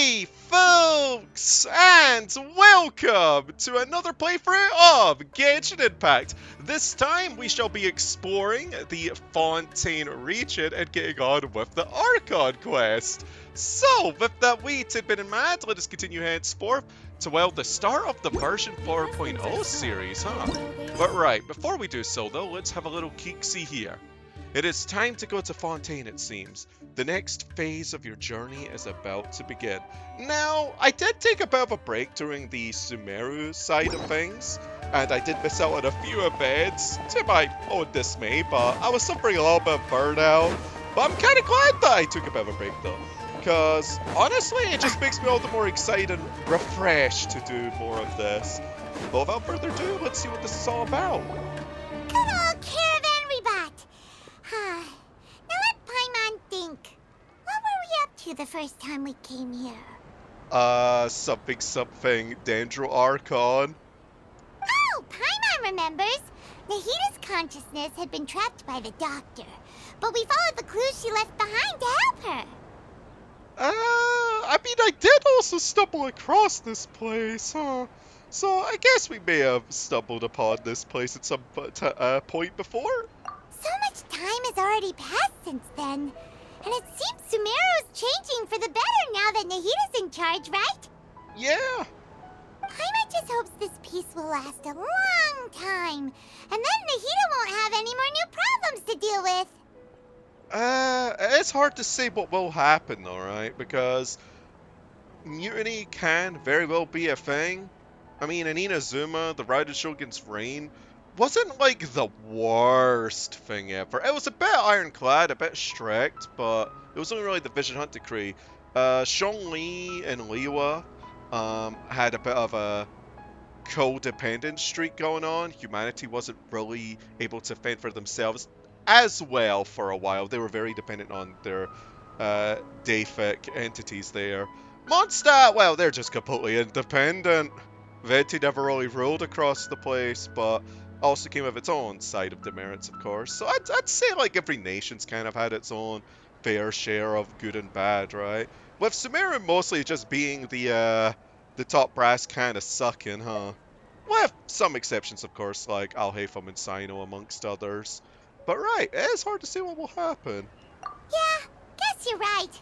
Hey folks, and welcome to another playthrough of Genshin Impact. This time we shall be exploring the Fontaine region and getting on with the Archon quest. So, with that wee tidbit in mind, let us continue henceforth to, well, the start of the version 4.0 series, huh? But right, before we do so though, let's have a little keek-see here. It is time to go to Fontaine, it seems. The next phase of your journey is about to begin. Now, I did take a bit of a break during the Sumeru side of things, and I did miss out on a few events, to my own dismay, but I was suffering a little bit of burnout. But I'm kind of glad that I took a bit of a break though, because honestly, it just makes me all the more excited and refreshed to do more of this. But without further ado, let's see what this is all about. Good old caravan rebat. Now let Paimon think. What were we up to the first time we came here? Something Dendro Archon. Oh, Paimon remembers. Nahita's consciousness had been trapped by the doctor, but we followed the clues she left behind to help her. I mean, I did also stumble across this place, huh? So I guess we may have stumbled upon this place at some point before? So much time has already passed since then, and it seems Sumeru's changing for the better now that Nahita's in charge, right? Yeah. Paimon just hopes this peace will last a long time, and then Nahita won't have any more new problems to deal with. It's hard to say what will happen though, right? Because mutiny can very well be a thing. I mean, in Inazuma, the Raiden Shogun's reign wasn't like the worst thing ever. It was a bit ironclad, a bit strict, but it was only really the Vision Hunt Decree. Zhongli and Liwa had a bit of a codependent streak going on. Humanity wasn't really able to fend for themselves as well for a while. They were very dependent on their deific entities there. Mondstadt, well, they're just completely independent. Venti never really ruled across the place, but also came with its own side of demerits, of course. So I'd say like every nation's kind of had its own fair share of good and bad, right? With Sumeru mostly just being the top brass kind of sucking, huh? With some exceptions, of course, like Alhaitham and Sino amongst others. But right, it's hard to say what will happen. Yeah, guess you're right.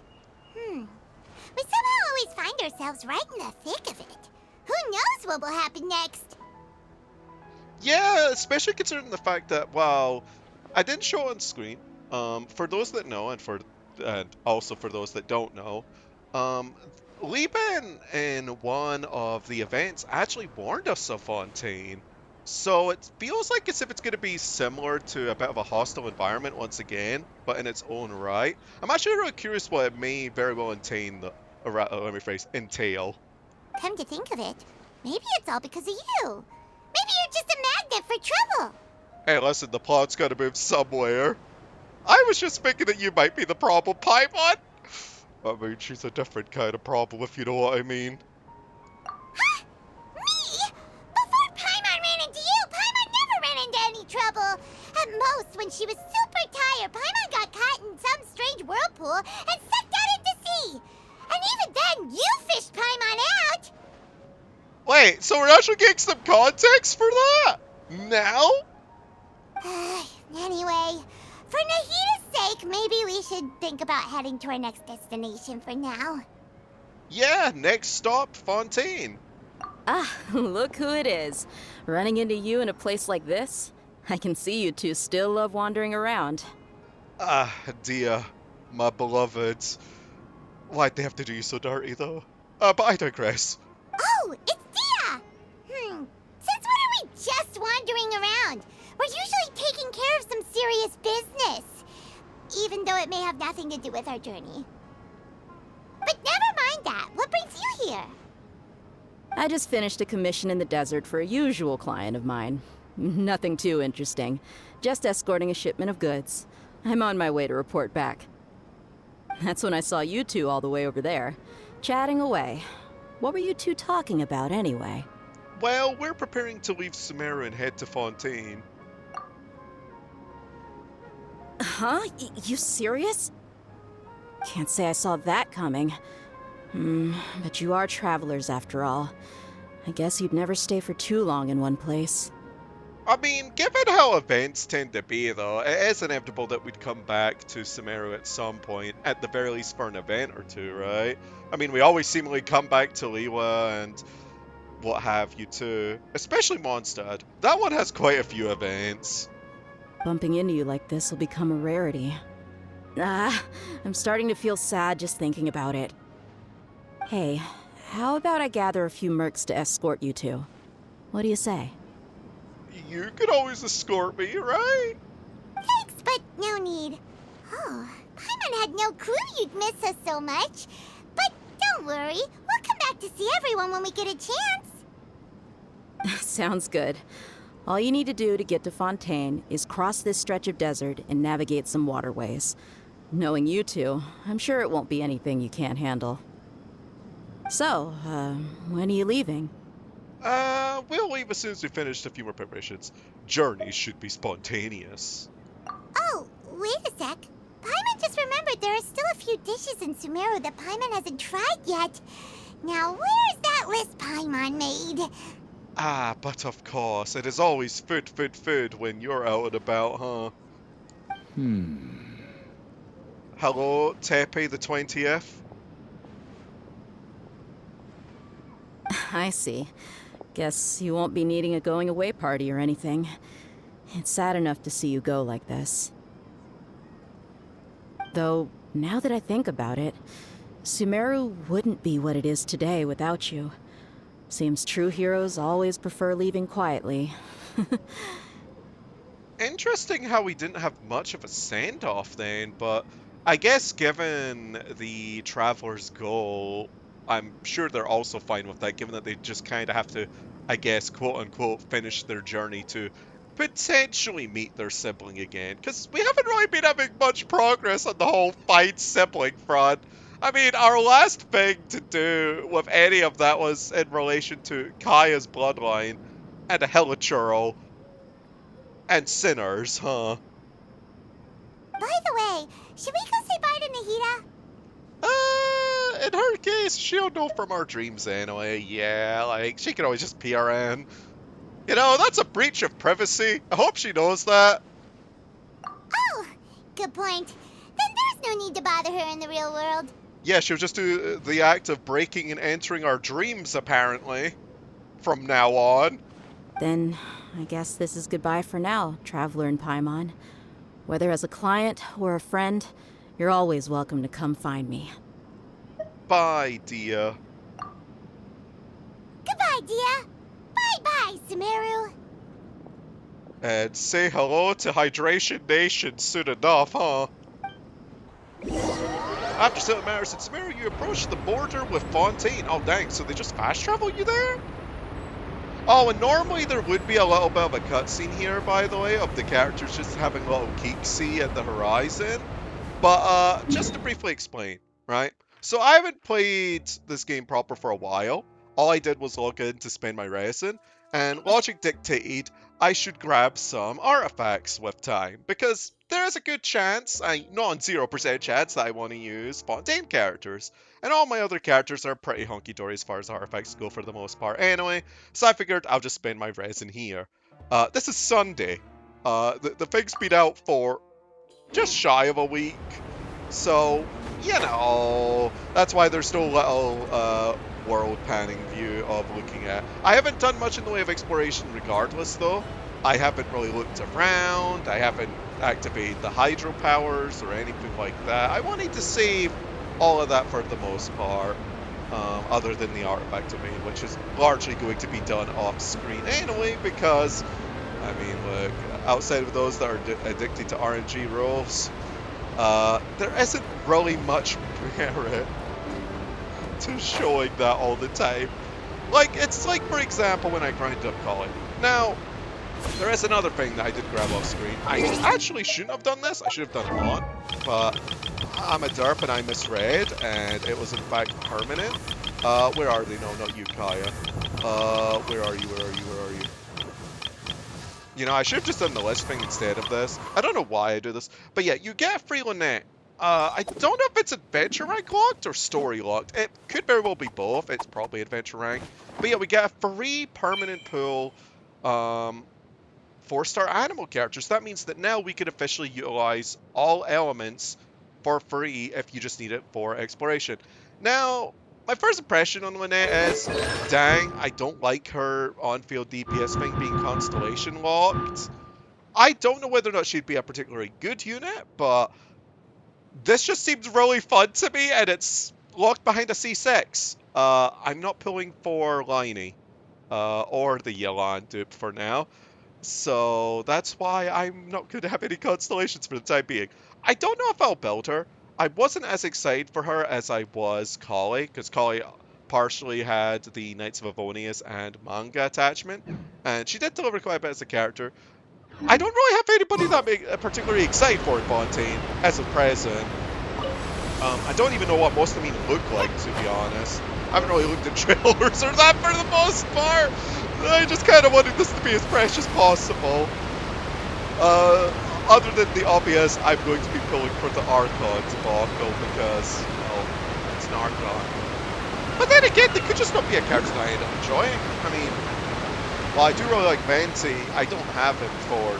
We somehow always find ourselves right in the thick of it. Who knows what will happen next? Yeah, especially considering the fact that, well, I didn't show on screen. For those that know, and also for those that don't know, Liban in one of the events actually warned us of Fontaine. So it feels like as if it's going to be similar to a bit of a hostile environment once again, but in its own right. I'm actually really curious what it may very well entail. Come to think of it, maybe it's all because of you. Maybe you're just a magnet for trouble. Hey, listen, the plot's got to move somewhere. I was just thinking that you might be the problem, Paimon. I mean, she's a different kind of problem, if you know what I mean. Huh? Me? Before Paimon ran into you, Paimon never ran into any trouble. At most, when she was super tired, Paimon got caught in some strange whirlpool and sucked out into sea. And even then, you fished Paimon out. Wait, so we're actually getting some context for that? Now? Anyway, for Nahita's sake, maybe we should think about heading to our next destination for now. Yeah, next stop, Fontaine. Ah, look who it is. Running into you in a place like this? I can see you two still love wandering around. Ah, dear, my beloveds. Why'd they have to do you so dirty, though? But I digress. Oh, it's Dia! Since when are we just wandering around? We're usually taking care of some serious business. Even though it may have nothing to do with our journey. But never mind that. What brings you here? I just finished a commission in the desert for a usual client of mine. Nothing too interesting. Just escorting a shipment of goods. I'm on my way to report back. That's when I saw you two all the way over there, chatting away. What were you two talking about anyway? Well, we're preparing to leave Sumeru and head to Fontaine. Huh? You serious? Can't say I saw that coming. But you are travelers after all. I guess you'd never stay for too long in one place. I mean, given how events tend to be, though, it is inevitable that we'd come back to Sumeru at some point, at the very least for an event or two, right? I mean, we always seemingly come back to Liwa and what have you too. Especially Mondstadt. That one has quite a few events. Bumping into you like this will become a rarity. I'm starting to feel sad just thinking about it. Hey, how about I gather a few mercs to escort you two? What do you say? You could always escort me, right? Thanks, but no need. Oh, Paimon had no clue you'd miss us so much. But don't worry, we'll come back to see everyone when we get a chance. Sounds good. All you need to do to get to Fontaine is cross this stretch of desert and navigate some waterways. Knowing you two, I'm sure it won't be anything you can't handle. So, when are you leaving? We'll leave as soon as we finish a few more preparations. Journeys should be spontaneous. Oh, wait a sec. Paimon just remembered there are still a few dishes in Sumeru that Paimon hasn't tried yet. Now, where's that list Paimon made? Ah, but of course, it is always food, food, food when you're out and about, huh? Hello, Tepe the 20th? I see. Guess you won't be needing a going-away party or anything. It's sad enough to see you go like this. Though, now that I think about it, Sumeru wouldn't be what it is today without you. Seems true heroes always prefer leaving quietly. Interesting how we didn't have much of a send-off then, but I guess given the Traveler's goal, I'm sure they're also fine with that, given that they just kind of have to, I guess, quote-unquote, finish their journey to potentially meet their sibling again. Because we haven't really been having much progress on the whole fight sibling front. I mean, our last thing to do with any of that was in relation to Kaya's bloodline and a Helichurl and Sinners, huh? By the way, should we go say bye to Nahida? In her case, she'll know from our dreams anyway. Yeah, like, she can always just PRN. You know, that's a breach of privacy. I hope she knows that. Oh, good point. Then there's no need to bother her in the real world. Yeah, she'll just do the act of breaking and entering our dreams, apparently. From now on. Then, I guess this is goodbye for now, Traveler in Paimon. Whether as a client or a friend, you're always welcome to come find me. Bye, dear. Goodbye, Dia. Bye-bye, Sumeru. And say hello to Hydration Nation soon enough, huh? After settling matters in Sumeru, you approach the border with Fontaine. Oh, dang, so they just fast travel you there? Oh, and normally there would be a little bit of a cutscene here, by the way, of the characters just having a little geek-see at the horizon. But, just to briefly explain, right? So I haven't played this game proper for a while. All I did was log in to spend my resin, and logic dictated I should grab some artifacts with time, because there is a good chance, non-0% chance, that I want to use Fontaine characters. And all my other characters are pretty hunky-dory as far as artifacts go for the most part anyway, so I figured I'll just spend my resin here. This is Sunday. The thing's been out for just shy of a week, so, you know, that's why there's no little world panning view of looking at. I haven't done much in the way of exploration regardless, though. I haven't really looked around, I haven't activated the hydropowers or anything like that. I wanted to save all of that for the most part, other than the artifact domain, which is largely going to be done off screen anyway, because, I mean, look, outside of those that are addicted to RNG rolls, there isn't really much merit to showing that all the time. Like, it's like, for example, when I grind up Colony. Now, there is another thing that I did grab off screen. I actually shouldn't have done this. I should have done it on, but I'm a derp and I misread, and it was in fact permanent. Where are they? No, not you, Kaya. Where are you? Where are you? Where are you? You know, I should have just done the list thing instead of this. I don't know why I do this, but yeah, you get a free Lynette I don't know if it's adventure rank locked or story locked. It could very well be both. It's probably adventure rank. But yeah, we get a free permanent pool, 4-star animal characters. That means that now we could officially utilize all elements for free if you just need it for exploration. Now, my first impression on Lynette is, dang, I don't like her on-field DPS thing being constellation locked. I don't know whether or not she'd be a particularly good unit, but this just seems really fun to me, and it's locked behind a C6. I'm not pulling for Liney, or the Yelan dupe for now. So that's why I'm not going to have any constellations for the time being. I don't know if I'll build her. I wasn't as excited for her as I was Kali, because Kali partially had the Knights of Avonius and manga attachment, and she did deliver quite a bit as a character. I don't really have anybody that I'm particularly excited for in Fontaine as of present. I don't even know what most of them even look like, to be honest. I haven't really looked at trailers or that for the most part. I just kind of wanted this to be as fresh as possible. Other than the obvious, I'm going to be pulling for the Archon debacle because, well, it's an Archon. But then again, they could just not be a character that I end up enjoying. I mean, while I do really like Venti, I don't have him for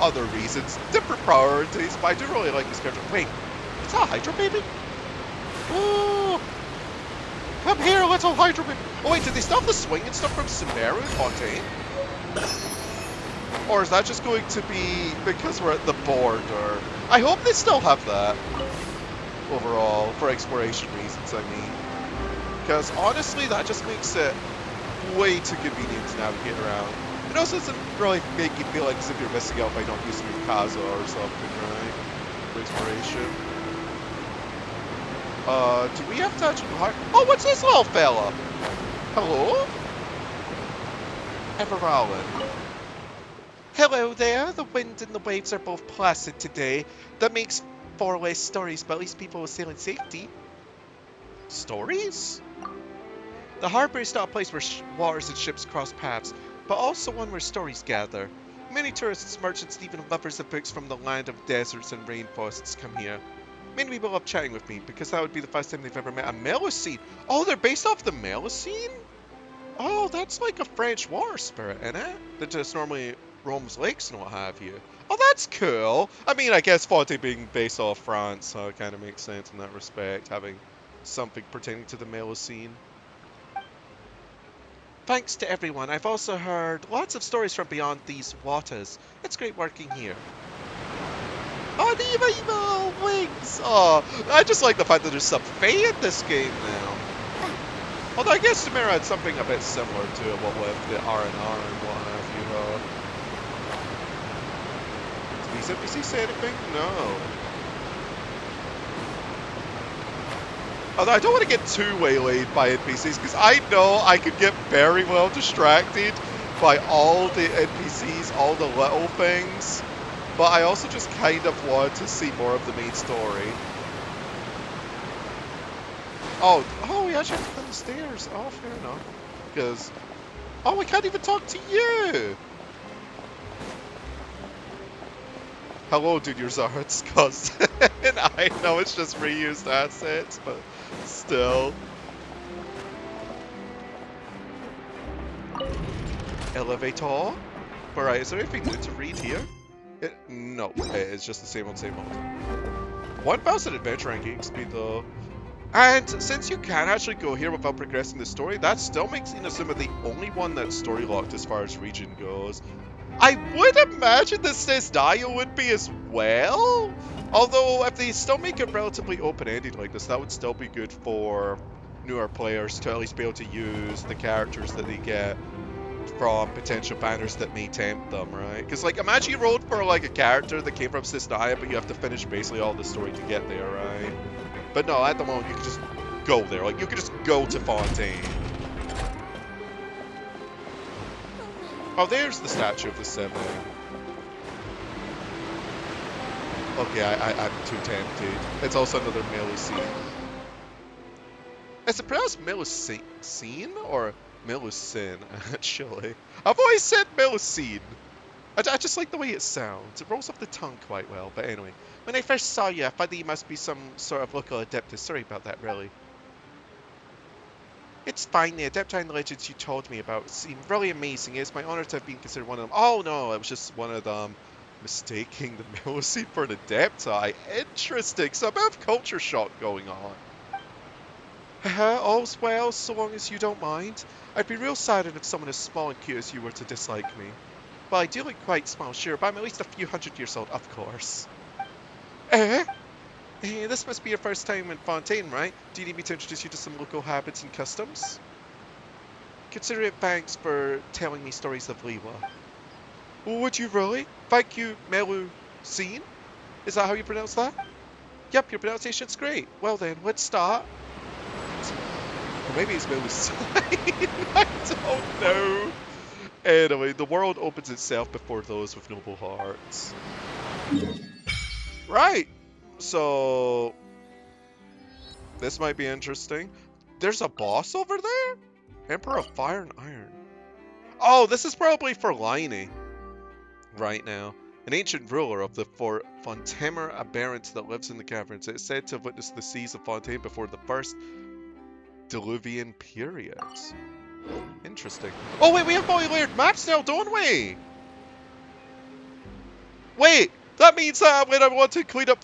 other reasons, different priorities, but I do really like this character. Wait, is that a Hydra baby? Oh, come here, little Hydra baby. Oh wait, did they still have the swing and stuff from Sumeru and Fontaine? Or is that just going to be because we're at the border? I hope they still have that overall, for exploration reasons, I mean. Because honestly, that just makes it way too convenient to navigate around. It also doesn't really make you feel like as if you're missing out by not using your Kaza or something, right? For exploration. Do we have to actually... Oh, what's this little fella? Hello? Everallen. Hello there. The wind and the waves are both placid today. That makes far less stories, but at least people will sail in safety. Stories? The harbor is not a place where waters and ships cross paths, but also one where stories gather. Many tourists, merchants, and even lovers of books from the land of deserts and rainforests come here. Many people love chatting with me, because that would be the first time they've ever met a Melusine. Oh, they're based off the Melusine? Oh, that's like a French water spirit, isn't it? That just normally roams lakes and what have you. Oh, that's cool. I mean, I guess Fontaine being based off France, so it kind of makes sense in that respect, having something pertaining to the Melusine. Thanks to everyone, I've also heard lots of stories from beyond these waters. It's great working here. Oh, the evil wings! Oh, I just like the fact that there's some Fae in this game now. Although I guess Sumeru had something a bit similar to it, what with the R&R and what have you. Did these NPCs say anything? No. Although I don't want to get too waylaid by NPCs, because I know I could get very well distracted by all the NPCs, all the little things. But I also just kind of want to see more of the main story. Oh, we actually have to climb the stairs. Oh, fair enough. Because, oh, we can't even talk to you. Hello, dude, your Zarat's cousin. I know it's just reused assets, but still. Elevator. Alright, is there anything new to read here? No, it's just the same old, same old. 1,000 adventure ranking XP though. And since you can actually go here without progressing the story, that still makes Inazuma the only one that's story locked as far as region goes. I would imagine that Sesdayo would be as well. Although if they still make it relatively open-ended like this, that would still be good for newer players to at least be able to use the characters that they get from potential banners that may tempt them, right? Because, like, imagine you rolled for, like, a character that came from Sesdayo, but you have to finish basically all the story to get there, right? But no, at the moment, you can just go there. Like, you can just go to Fontaine. Oh, there's the statue of the Seven. Okay, I'm too tempted. It's also another Melusine. Is it pronounced Melusine or Melusine, actually? I've always said Melusine. I just like the way it sounds. It rolls off the tongue quite well. But anyway, when I first saw you, I thought that you must be some sort of local adeptus. Sorry about that, really. It's fine. The Adeptine legends you told me about seem really amazing. It's my honor to have been considered one of them. Oh no, it was just one of them mistaking the Millseed for an Adepti. Interesting. So a bit of culture shock going on. All's well, so long as you don't mind. I'd be real saddened if someone as small and cute as you were to dislike me. Well, I do look quite small, sure, but I'm at least a few hundred years old, of course. Eh? This must be your first time in Fontaine, right? Do you need me to introduce you to some local habits and customs? Consider it thanks for telling me stories of Leela. Would you really? Thank you, Melu Scene? Is that how you pronounce that? Yep, your pronunciation's great. Well then, let's start. Or maybe it's Melu Scene. I don't know. Anyway, the world opens itself before those with noble hearts. Right. So this might be interesting. There's a boss over there? Emperor of Fire and Iron. Oh, this is probably for Liney right now. An ancient ruler of the Fontaine aberrant that lives in the caverns. It is said to have witnessed the seas of Fontaine before the first Diluvian period. Interesting. Oh wait, we have multi-layered maps now, don't we? Wait, that means that when I want to clean up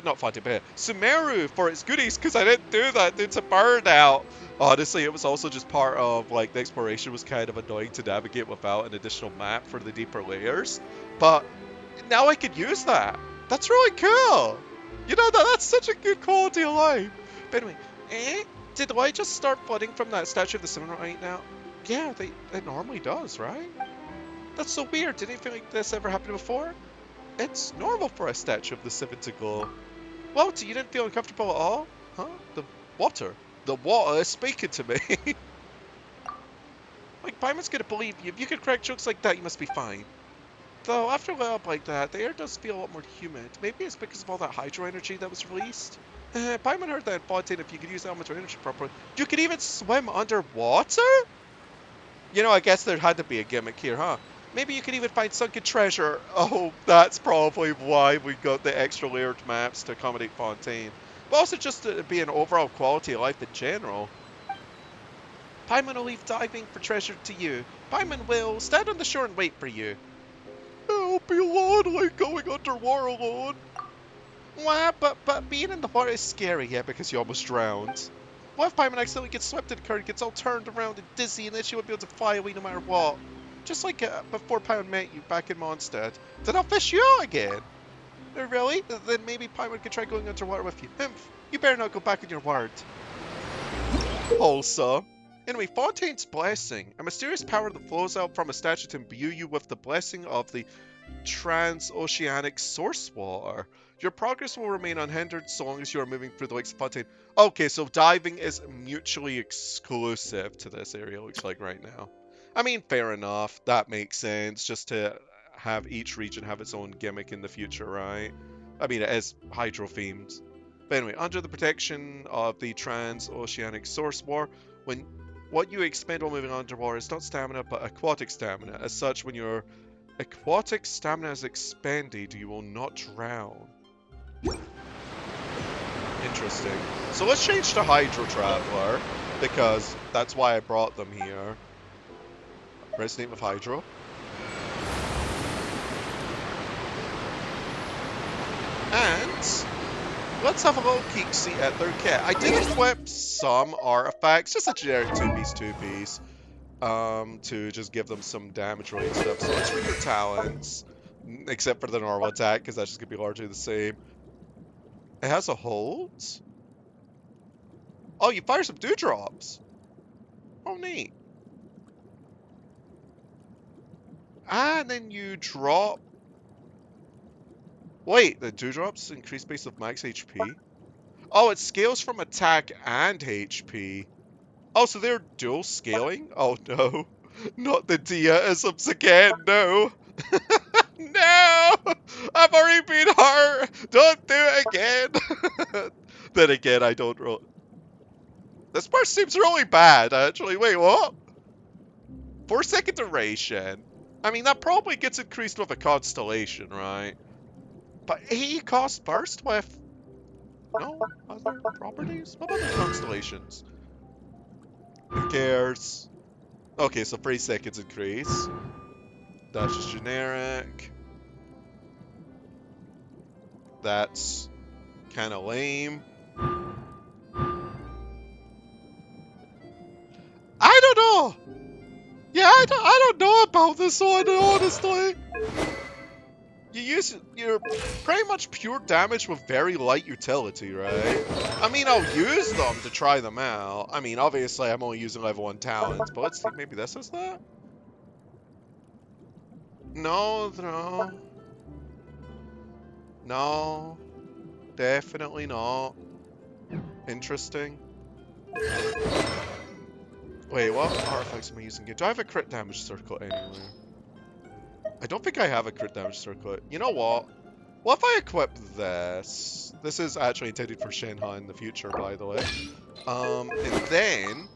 not Fontaine, but Sumeru for its goodies, because I didn't do that due to burnout. Honestly, it was also just part of, like, the exploration was kind of annoying to navigate without an additional map for the deeper layers. But now I could use that. That's really cool. You know, that's such a good quality of life. But anyway, did the light just start flooding from that statue of the sun right now? Yeah, it normally does, right? That's so weird. Did anything like this ever happen before? It's normal for a statue of the seven to glow. Well, you didn't feel uncomfortable at all? Huh? The water. The water is speaking to me. Like, Paimon's gonna believe you. If you can crack jokes like that, you must be fine. Though, after a while like that, the air does feel a lot more humid. Maybe it's because of all that hydro energy that was released. Paimon heard that in Fontaine, if you could use elemental energy properly, you could even swim underwater? You know, I guess there had to be a gimmick here, huh? Maybe you could even find sunken treasure. Oh, that's probably why we got the extra layered maps to accommodate Fontaine. But also just to be an overall quality of life in general. Paimon will leave diving for treasure to you. Paimon will stand on the shore and wait for you. It'll be lonely going underwater alone. Wah, but being in the water is scary, yeah, because you almost drowned. What if Paimon accidentally gets swept in the current, gets all turned around and dizzy, and then she won't be able to fly away no matter what? Just like before Paimon met you back in Mondstadt. Then I'll fish you out again. Really? Then maybe Paimon could try going underwater with you. You better not go back on your word. Wholesome. Anyway, Fontaine's Blessing. A mysterious power that flows out from a statue to imbue you with the blessing of the transoceanic source water. Your progress will remain unhindered so long as you are moving through the lakes of Fontaine. Okay, so diving is mutually exclusive to this area, looks like right now. I mean, fair enough. That makes sense, just to have each region have its own gimmick in the future, right? I mean, it is hydro-themed. But anyway, under the protection of the transoceanic source water, what you expend while moving underwater is not stamina, but aquatic stamina. As such, when your aquatic stamina is expended, you will not drown. Interesting. So let's change to Hydro Traveler, because that's why I brought them here. Resonate with Hydro. And let's have a little peek-see at their kit. I did equip some artifacts, just a generic 2-piece, to just give them some damage related stuff. So let's read their talents, except for the normal attack, because that's just going to be largely the same. It has a hold? Oh, you fire some dewdrops. Oh, neat. And then you drop... Wait, the dewdrops increase base of max HP? Oh, it scales from attack and HP. Oh, so they're dual scaling? Oh no. Not the Dia-isms again, no. No! I've already been hurt! Don't do it again! Then again, I don't roll. This part seems really bad, actually. Wait, what? 4-second duration. I mean, that probably gets increased with a constellation, right? But 80 cost burst with no other properties? What other constellations? Who cares? Okay, so 3 seconds increase. That's just generic. That's kind of lame. I don't know! Yeah, I don't know about this one, honestly. You're pretty much pure damage with very light utility, right? I mean, I'll use them to try them out. I mean, obviously, I'm only using level 1 talents, but let's see, maybe this is that? No, no. No. Definitely not. Interesting. Wait, what artifacts am I using here? Do I have a crit damage circle anywhere? I don't think I have a crit damage circlet. You know what? What if I equip this? This is actually intended for Shenhe in the future, by the way. And then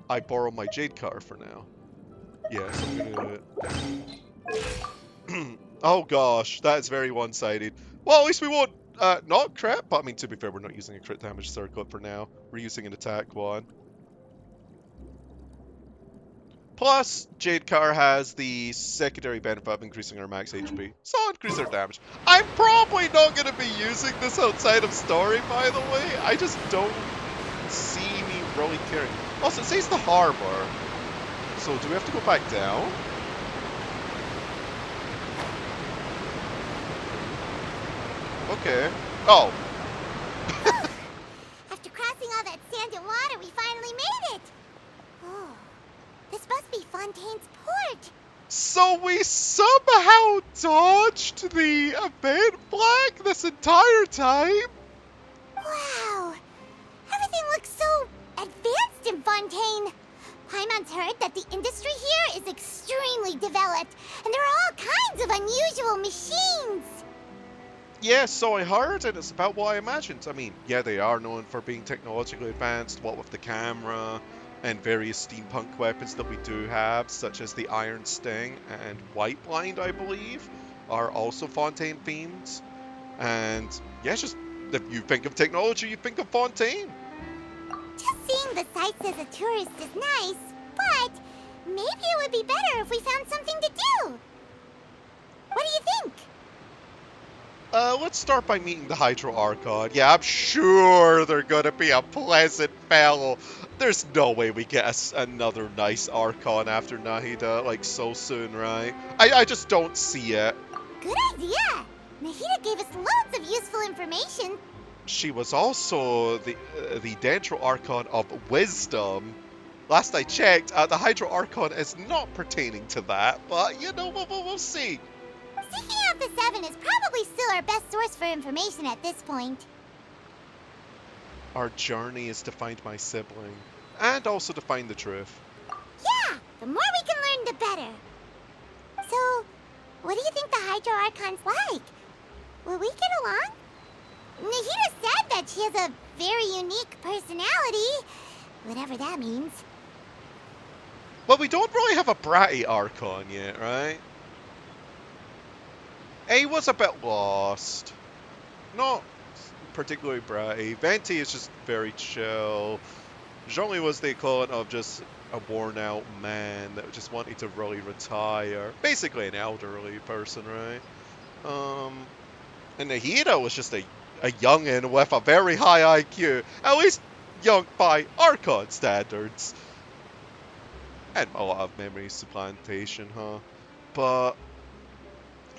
I borrow my Jade Cutter for now. Yes, I'm gonna do it. Oh gosh, that is very one-sided. Well, at least we won't not crit, but I mean, to be fair, we're not using a crit damage circlet for now. We're using an attack one. Plus, Jade Cutter has the secondary benefit of increasing our max HP. So increase our damage. I'm probably not going to be using this outside of story, by the way. I just don't see me really caring. Also, it says the harbor. So do we have to go back down? Okay. Oh. After crossing all that sand and water, we finally made it! Oh, this must be Fontaine's port! So we somehow dodged the event flag this entire time? Wow! Everything looks so advanced in Fontaine! Paimon's heard that the industry here is extremely developed, and there are all kinds of unusual machines! Yeah, so I heard, and it's about what I imagined. I mean, yeah, they are known for being technologically advanced, what with the camera, and various steampunk weapons that we do have, such as the Iron Sting and White Blind, I believe, are also Fontaine themed. And yeah, it's just, if you think of technology, you think of Fontaine. Just seeing the sights as a tourist is nice, but maybe it would be better if we found something to do. What do you think? Let's start by meeting the Hydro Archon. Yeah, I'm sure they're gonna be a pleasant fellow. There's no way we get another nice Archon after Nahida, like, so soon, right? I just don't see it. Good idea! Nahida gave us loads of useful information. She was also the Dendro Archon of Wisdom. Last I checked, the Hydro Archon is not pertaining to that, but, you know, we'll see. Seeking out the Seven is probably still our best source for information at this point. Our journey is to find my sibling, and also to find the truth. Yeah, the more we can learn, the better. So, what do you think the Hydro Archon's like? Will we get along? Nahida said that she has a very unique personality, whatever that means. Well, we don't really have a bratty Archon yet, right? A was a bit lost. Not particularly bratty. Venti is just very chill. Zhongli was the equivalent of just a worn out man that just wanted to really retire. Basically an elderly person, right? And Nahida was just a youngin' with a very high IQ. At least young by Archon standards. And a lot of memory supplantation, huh? But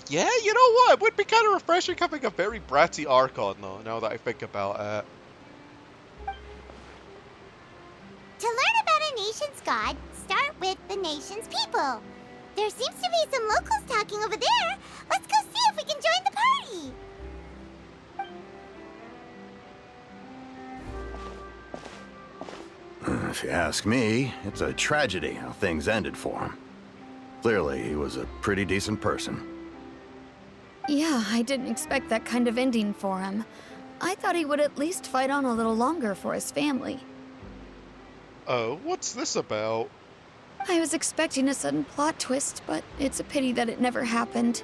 yeah, you know what? It would be kind of refreshing having a very bratty Archon, though, now that I think about it. To learn about a nation's god, start with the nation's people. There seems to be some locals talking over there. Let's go see if we can join the party. If you ask me, it's a tragedy how things ended for him. Clearly, he was a pretty decent person. Yeah, I didn't expect that kind of ending for him. I thought he would at least fight on a little longer for his family. Oh, what's this about? I was expecting a sudden plot twist, but it's a pity that it never happened.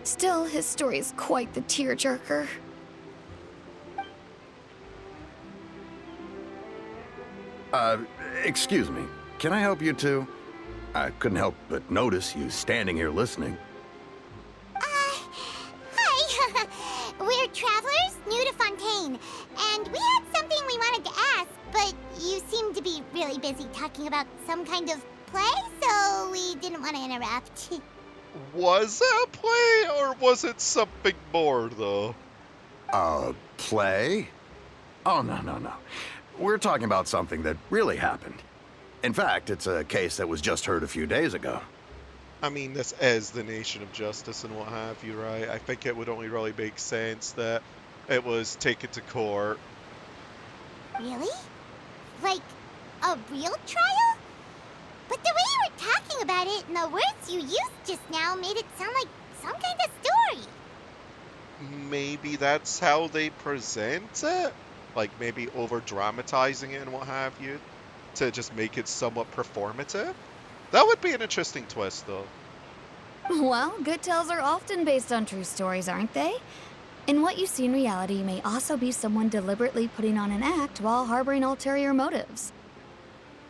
Still, his story is quite the tearjerker. Excuse me. Can I help you two? I couldn't help but notice you standing here listening. Hi. We're travelers new to Fontaine, and we had something we wanted to ask, but you seem to be really busy talking about some kind of play, so we didn't want to interrupt. Was it a play, or was it something more, though? Play? Oh, no. We're talking about something that really happened. In fact, it's a case that was just heard a few days ago. I mean, this is the nation of justice and what have you, right? I think it would only really make sense that it was taken to court. Really? Like, a real trial? But the way you were talking about it and the words you used just now made it sound like some kind of story. Maybe that's how they present it? Like, maybe over-dramatizing it and what have you, to just make it somewhat performative? That would be an interesting twist, though. Well, good tales are often based on true stories, aren't they? And what you see in reality may also be someone deliberately putting on an act while harboring ulterior motives.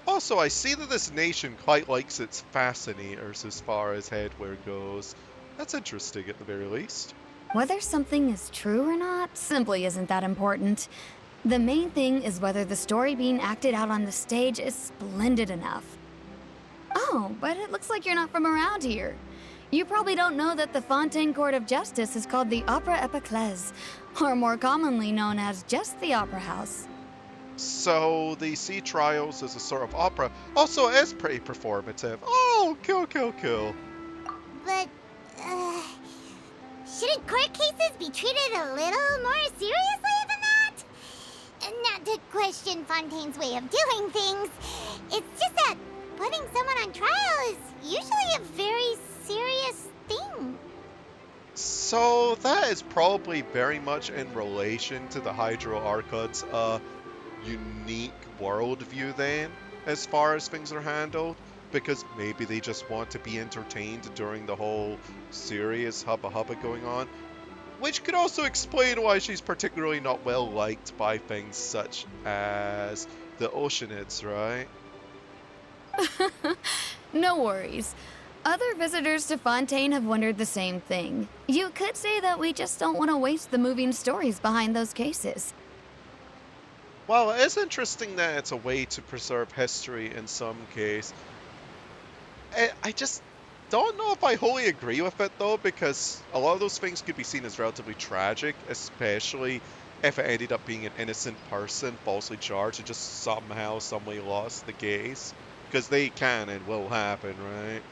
Also, I see that this nation quite likes its fascinators as far as headwear goes. That's interesting at the very least. Whether something is true or not simply isn't that important. The main thing is whether the story being acted out on the stage is splendid enough. Oh, but it looks like you're not from around here. You probably don't know that the Fontaine Court of Justice is called the Opera Epiclese, or more commonly known as just the Opera House. So, the sea trials is a sort of opera. Also, it is pretty performative. Oh, cool. But, shouldn't court cases be treated a little more seriously than that? Not to question Fontaine's way of doing things. It's just that putting someone on trial is usually a very serious thing. So, that is probably very much in relation to the Hydro Archon's unique worldview then, as far as things are handled, because maybe they just want to be entertained during the whole serious hubba going on, which could also explain why she's particularly not well liked by things such as the Oceanids, right? No worries. Other visitors to Fontaine have wondered the same thing. You could say that we just don't want to waste the moving stories behind those cases. Well, it is interesting that it's a way to preserve history in some case. I just don't know if I wholly agree with it, though, because a lot of those things could be seen as relatively tragic, especially if it ended up being an innocent person falsely charged and just somehow, someway lost the case. Because they can and will happen, right?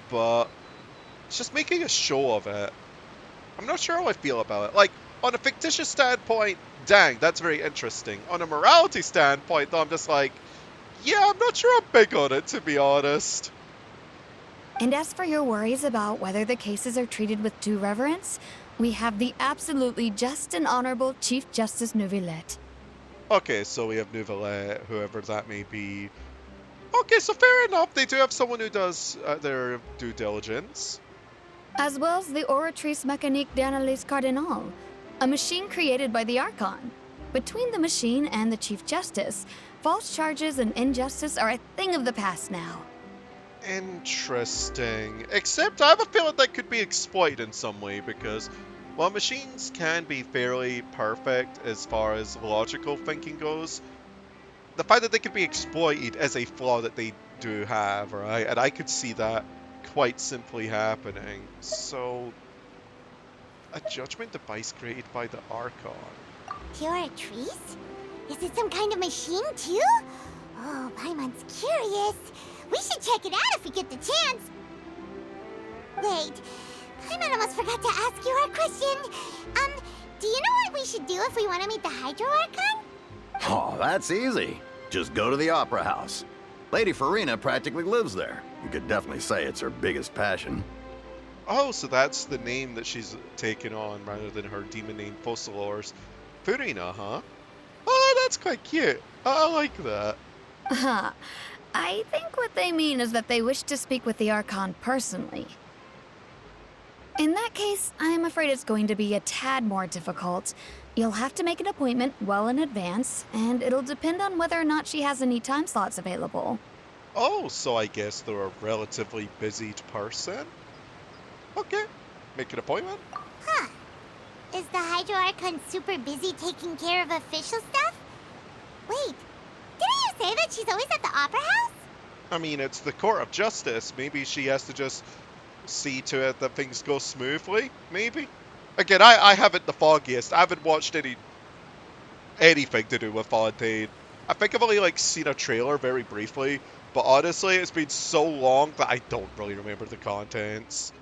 But it's just making a show of it. I'm not sure how I feel about it. Like, on a fictitious standpoint, dang, that's very interesting. On a morality standpoint, though, I'm just like, yeah, I'm not sure I'm big on it, to be honest. And as for your worries about whether the cases are treated with due reverence, we have the absolutely just and honorable Chief Justice Neuvillette. Okay, so we have Neuvillette, whoever that may be. Okay, so fair enough. They do have someone who does their due diligence. As well as the Oratrice Mécanique d'Analyse Cardinal, a machine created by the Archon. Between the machine and the Chief Justice, false charges and injustice are a thing of the past now. Interesting. Except I have a feeling that could be exploited in some way because while machines can be fairly perfect as far as logical thinking goes, the fact that they can be exploited is a flaw that they do have, right? And I could see that quite simply happening. So, a judgment device created by the Archon. Oratrice? Is it some kind of machine, too? Oh, Paimon's curious. We should check it out if we get the chance. Wait, Paimon almost forgot to ask you our question. Do you know what we should do if we want to meet the Hydro Archon? Oh, that's easy. Just go to the Opera House. Lady Farina practically lives there. You could definitely say it's her biggest passion. Oh, so that's the name that she's taken on rather than her demon name Fossilor's Farina, huh? Oh, that's quite cute. I like that. I think what they mean is that they wish to speak with the Archon personally. In that case, I'm afraid it's going to be a tad more difficult. You'll have to make an appointment well in advance, and it'll depend on whether or not she has any time slots available. Oh, so I guess they're a relatively busy person? Okay, make an appointment. Huh. Is the Hydro Archon super busy taking care of official stuff? Wait, didn't you say that she's always at the Opera House? I mean, it's the Court of Justice. Maybe she has to just see to it that things go smoothly, maybe? Again, I haven't the foggiest. I haven't watched anything to do with Fontaine. I think I've only, seen a trailer very briefly, but honestly, it's been so long that I don't really remember the contents.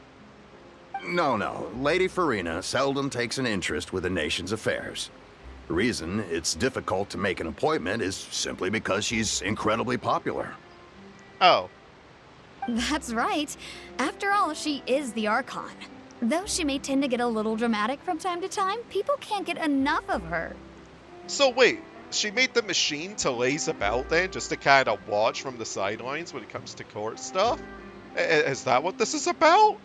No. Lady Farina seldom takes an interest with the nation's affairs. The reason it's difficult to make an appointment is simply because she's incredibly popular. Oh. That's right. After all, she is the Archon. Though she may tend to get a little dramatic from time to time, people can't get enough of her. So wait, she made the machine to laze about then, just to kind of watch from the sidelines when it comes to court stuff? Is that what this is about?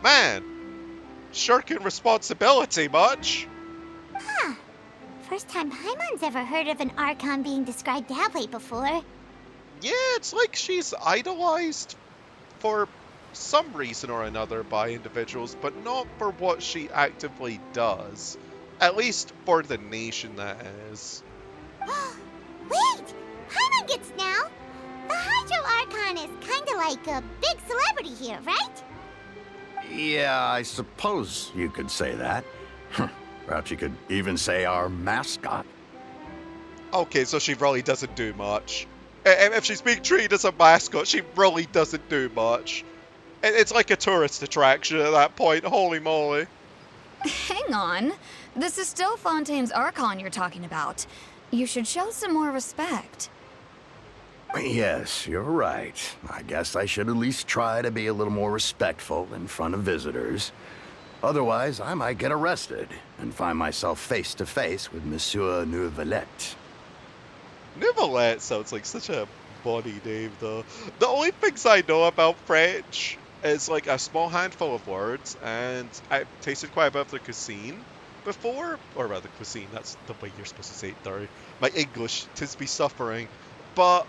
Man, shirking responsibility much? Huh. First time Paimon's ever heard of an Archon being described that way before. Yeah, it's like she's idolized for some reason or another by individuals, but not for what she actively does. At least for the nation, that is. Wait! Paimon gets now! The Hydro Archon is kinda like a big celebrity here, right? Yeah, I suppose you could say that. Perhaps you could even say our mascot. Okay, so she really doesn't do much. If she's being treated as a mascot, she really doesn't do much. It's like a tourist attraction at that point, holy moly. Hang on. This is still Fontaine's Archon you're talking about. You should show some more respect. Yes, you're right. I guess I should at least try to be a little more respectful in front of visitors. Otherwise, I might get arrested and find myself face to face with Monsieur Neuvillette. Neuvillette sounds like such a body name, though. The only things I know about French is like a small handful of words, and I tasted quite a bit of the cuisine before, or rather cuisine, that's the way you're supposed to say it, sorry. My English tis be suffering. But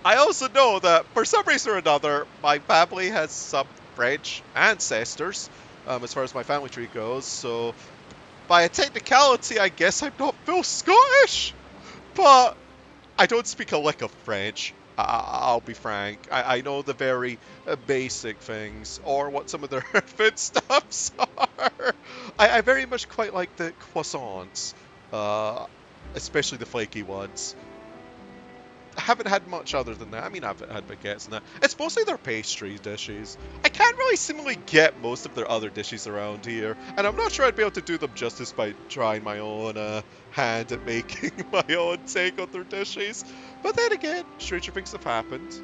I also know that for some reason or another, my family has some French ancestors, as far as my family tree goes, so by a technicality, I guess I'm not full Scottish, but I don't speak a lick of French. I'll be frank. I know the very basic things, or what some of their foodstuffs are. I very much quite like the croissants, especially the flaky ones. I haven't had much other than that. I mean, I've had baguettes and that. It's mostly their pastry dishes. I can't really seemingly get most of their other dishes around here, and I'm not sure I'd be able to do them justice by trying my own hand at making my own take on their dishes. But then again, stranger things have happened.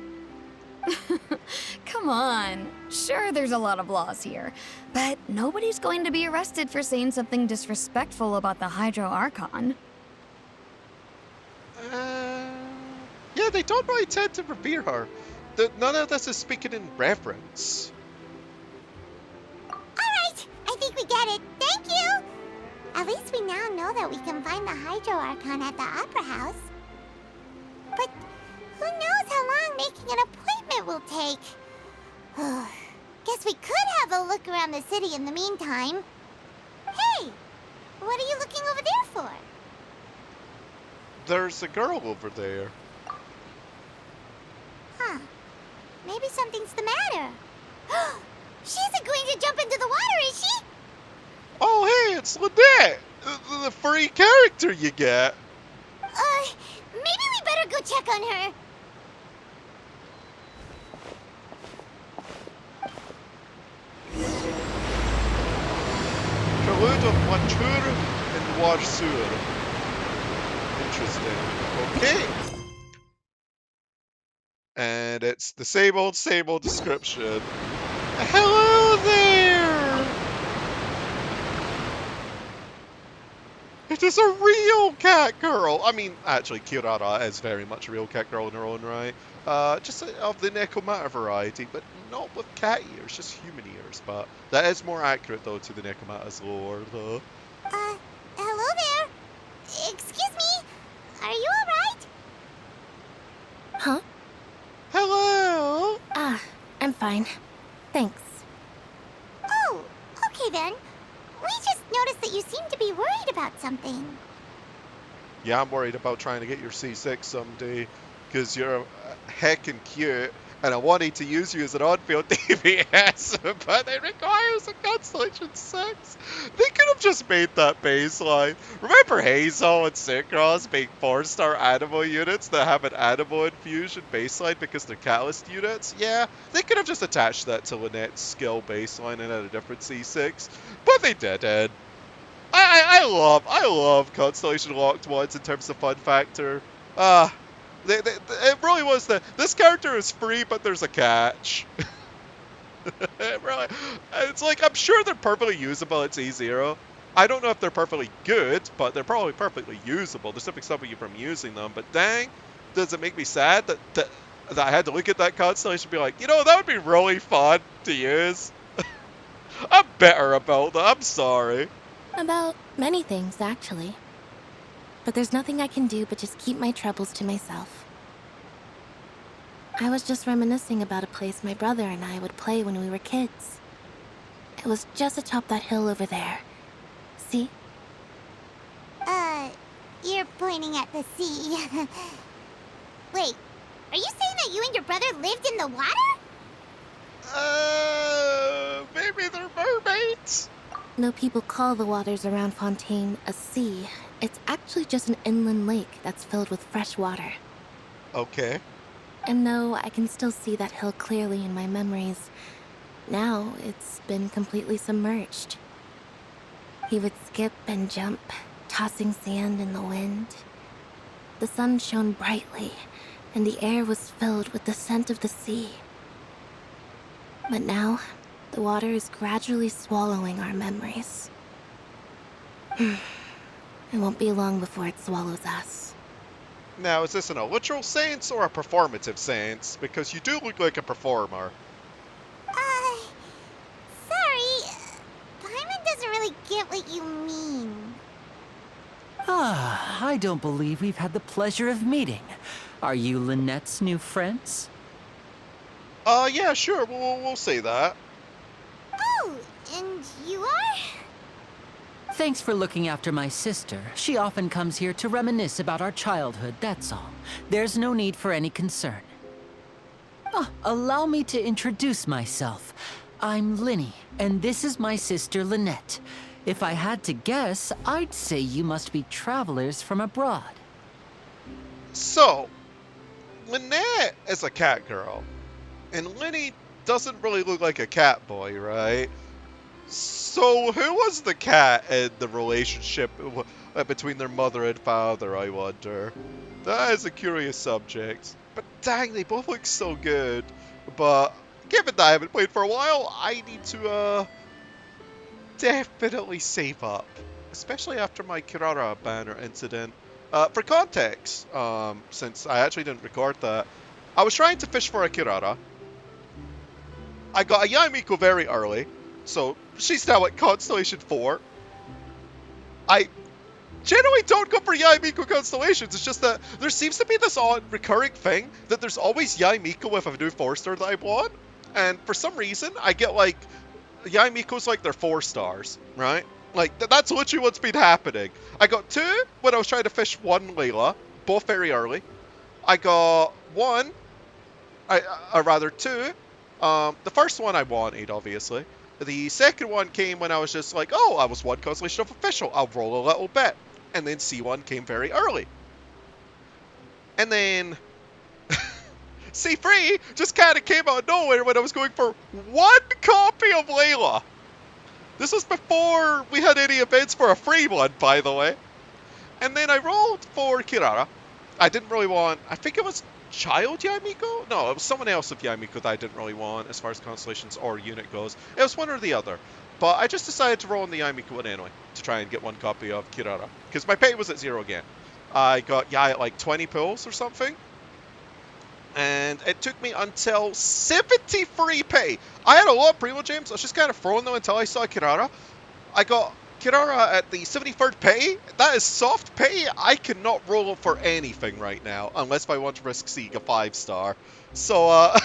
Come on. Sure, there's a lot of laws here, but nobody's going to be arrested for saying something disrespectful about the Hydro Archon. Yeah, they don't really tend to revere her. None of this is speaking in reverence. Alright, I think we get it. Thank you! At least we now know that we can find the Hydro Archon at the Opera House. But who knows how long making an appointment will take? Guess we could have a look around the city in the meantime. Hey! What are you looking over there for? There's a girl over there. Huh. Maybe something's the matter. She isn't going to jump into the water, is she? Oh, hey, it's Lynette! The free character you get. Maybe we better go check on her. Calude of Voiture and Noirceur. Interesting. Okay. And it's the same old description. Hello there! It is a real cat girl. I mean, actually, Kirara is very much a real cat girl in her own right. Just of the Nekomata variety, but not with cat ears, just human ears. But that is more accurate, though, to the Nekomata's lore, though. Hello there. Excuse me. Are you alright? Huh? Hello! I'm fine. Thanks. Oh, okay then. We just noticed that you seem to be worried about something. Yeah, I'm worried about trying to get your C6 someday, because you're heckin' cute, and I wanted to use you as an on-field DPS, but it requires a Constellation 6. They could have just made that baseline. Remember Hazel and Synchros being 4-star Animo units that have an Animo infusion baseline because they're Catalyst units? Yeah, they could have just attached that to Lynette's skill baseline and had a different C6, but they didn't. I love Constellation Locked ones in terms of fun factor. It really was this character is free, but there's a catch. It really, it's like, I'm sure they're perfectly usable at C0. I don't know if they're perfectly good, but they're probably perfectly usable. There's nothing stopping you from using them, but dang, does it make me sad that I had to look at that Constellation and be like, you know, that would be really fun to use. I'm bitter about that, I'm sorry. About many things, actually. But there's nothing I can do but just keep my troubles to myself. I was just reminiscing about a place my brother and I would play when we were kids. It was just atop that hill over there. See? You're pointing at the sea. Wait, are you saying that you and your brother lived in the water? Maybe they're mermaids? No people call the waters around Fontaine a sea. It's actually just an inland lake that's filled with fresh water. Okay. And no, I can still see that hill clearly in my memories. Now, it's been completely submerged. He would skip and jump, tossing sand in the wind. The sun shone brightly, and the air was filled with the scent of the sea. But now, the water is gradually swallowing our memories. It won't be long before it swallows us. Now, is this in a literal sense or a performative sense? Because you do look like a performer. Sorry. Paimon doesn't really get what you mean. I don't believe we've had the pleasure of meeting. Are you Lynette's new friends? Yeah, sure, we'll say that. Oh, and you are? Thanks for looking after my sister. She often comes here to reminisce about our childhood, that's all. There's no need for any concern. Allow me to introduce myself. I'm Linny, and this is my sister Lynette. If I had to guess, I'd say you must be travelers from abroad. So, Lynette is a cat girl, and Linny doesn't really look like a cat boy, right? So, who was the cat in the relationship between their mother and father, I wonder? That is a curious subject. But dang, they both look so good. But, given that I haven't played for a while, I need to, definitely save up. Especially after my Kirara banner incident. For context, since I actually didn't record that, I was trying to fish for a Kirara. I got a Yaimiko very early, so she's now at Constellation 4. I generally don't go for Yaimiko Constellations, it's just that there seems to be this odd recurring thing that there's always Yaimiko with a new 4-star that I want, and for some reason, I get like, Yaimiko's like they're 4 stars, right? Like, that's literally what's been happening. I got 2 when I was trying to fish 1 Layla, both very early. I got 1, or rather 2. The first one I wanted, obviously. The second one came when I was just like, oh, I was 1 Constellation of Official, I'll roll a little bit. And then C1 came very early. And then C3 just kind of came out of nowhere when I was going for 1 copy of Layla. This was before we had any events for a free one, by the way. And then I rolled for Kirara. I didn't really want, I think it was Child Yaimiko? No, it was someone else of Yaimiko that I didn't really want as far as constellations or unit goes. It was one or the other. But I just decided to roll on the Yamiko one anyway, to try and get one copy of Kirara. Because my pay was at 0 again. I got Yai at like 20 pills or something. And it took me until 73 pay. I had a lot of Primogems. I was just kind of throwing them until I saw Kirara. I got Kirara at the 73rd pay. That is soft pay. I cannot roll for anything right now, unless I want to risk seeing a 5-star. So,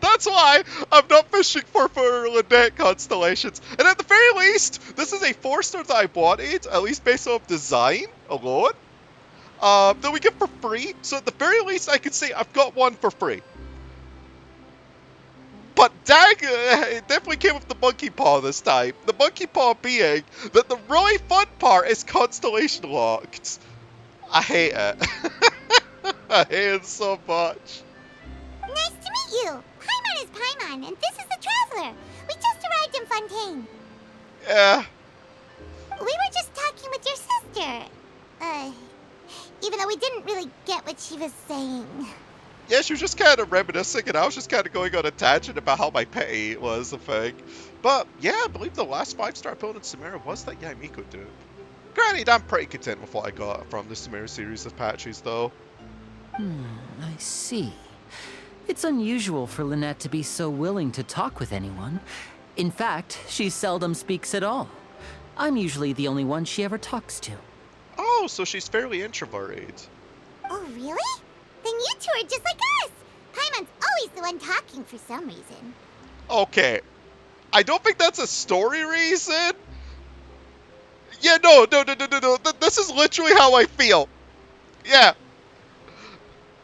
that's why I'm not fishing for Lynette constellations. And at the very least, this is a 4-star that I wanted, at least based on design alone. That we get for free. So at the very least, I could say I've got one for free. But dang, it definitely came with the monkey paw this time. The monkey paw being that the really fun part is constellation locked. I hate it. I hate it so much. Nice to meet you. Paimon is Paimon, and this is the Traveler. We just arrived in Fontaine. Yeah. We were just talking with your sister. Even though we didn't really get what she was saying. Yeah, she was just kind of reminiscing, and I was just kind of going on a tangent about how my pay was a thing. But yeah, I believe the last 5-star opponent in Samara was that Yamiko dude. Granted, I'm pretty content with what I got from the Samara series of patches, though. I see. It's unusual for Lynette to be so willing to talk with anyone. In fact, she seldom speaks at all. I'm usually the only one she ever talks to. Oh, so she's fairly introverted. Oh, really? Then you two are just like us. Paimon's always the one talking for some reason. Okay. I don't think that's a story reason. Yeah, no. This is literally how I feel. Yeah.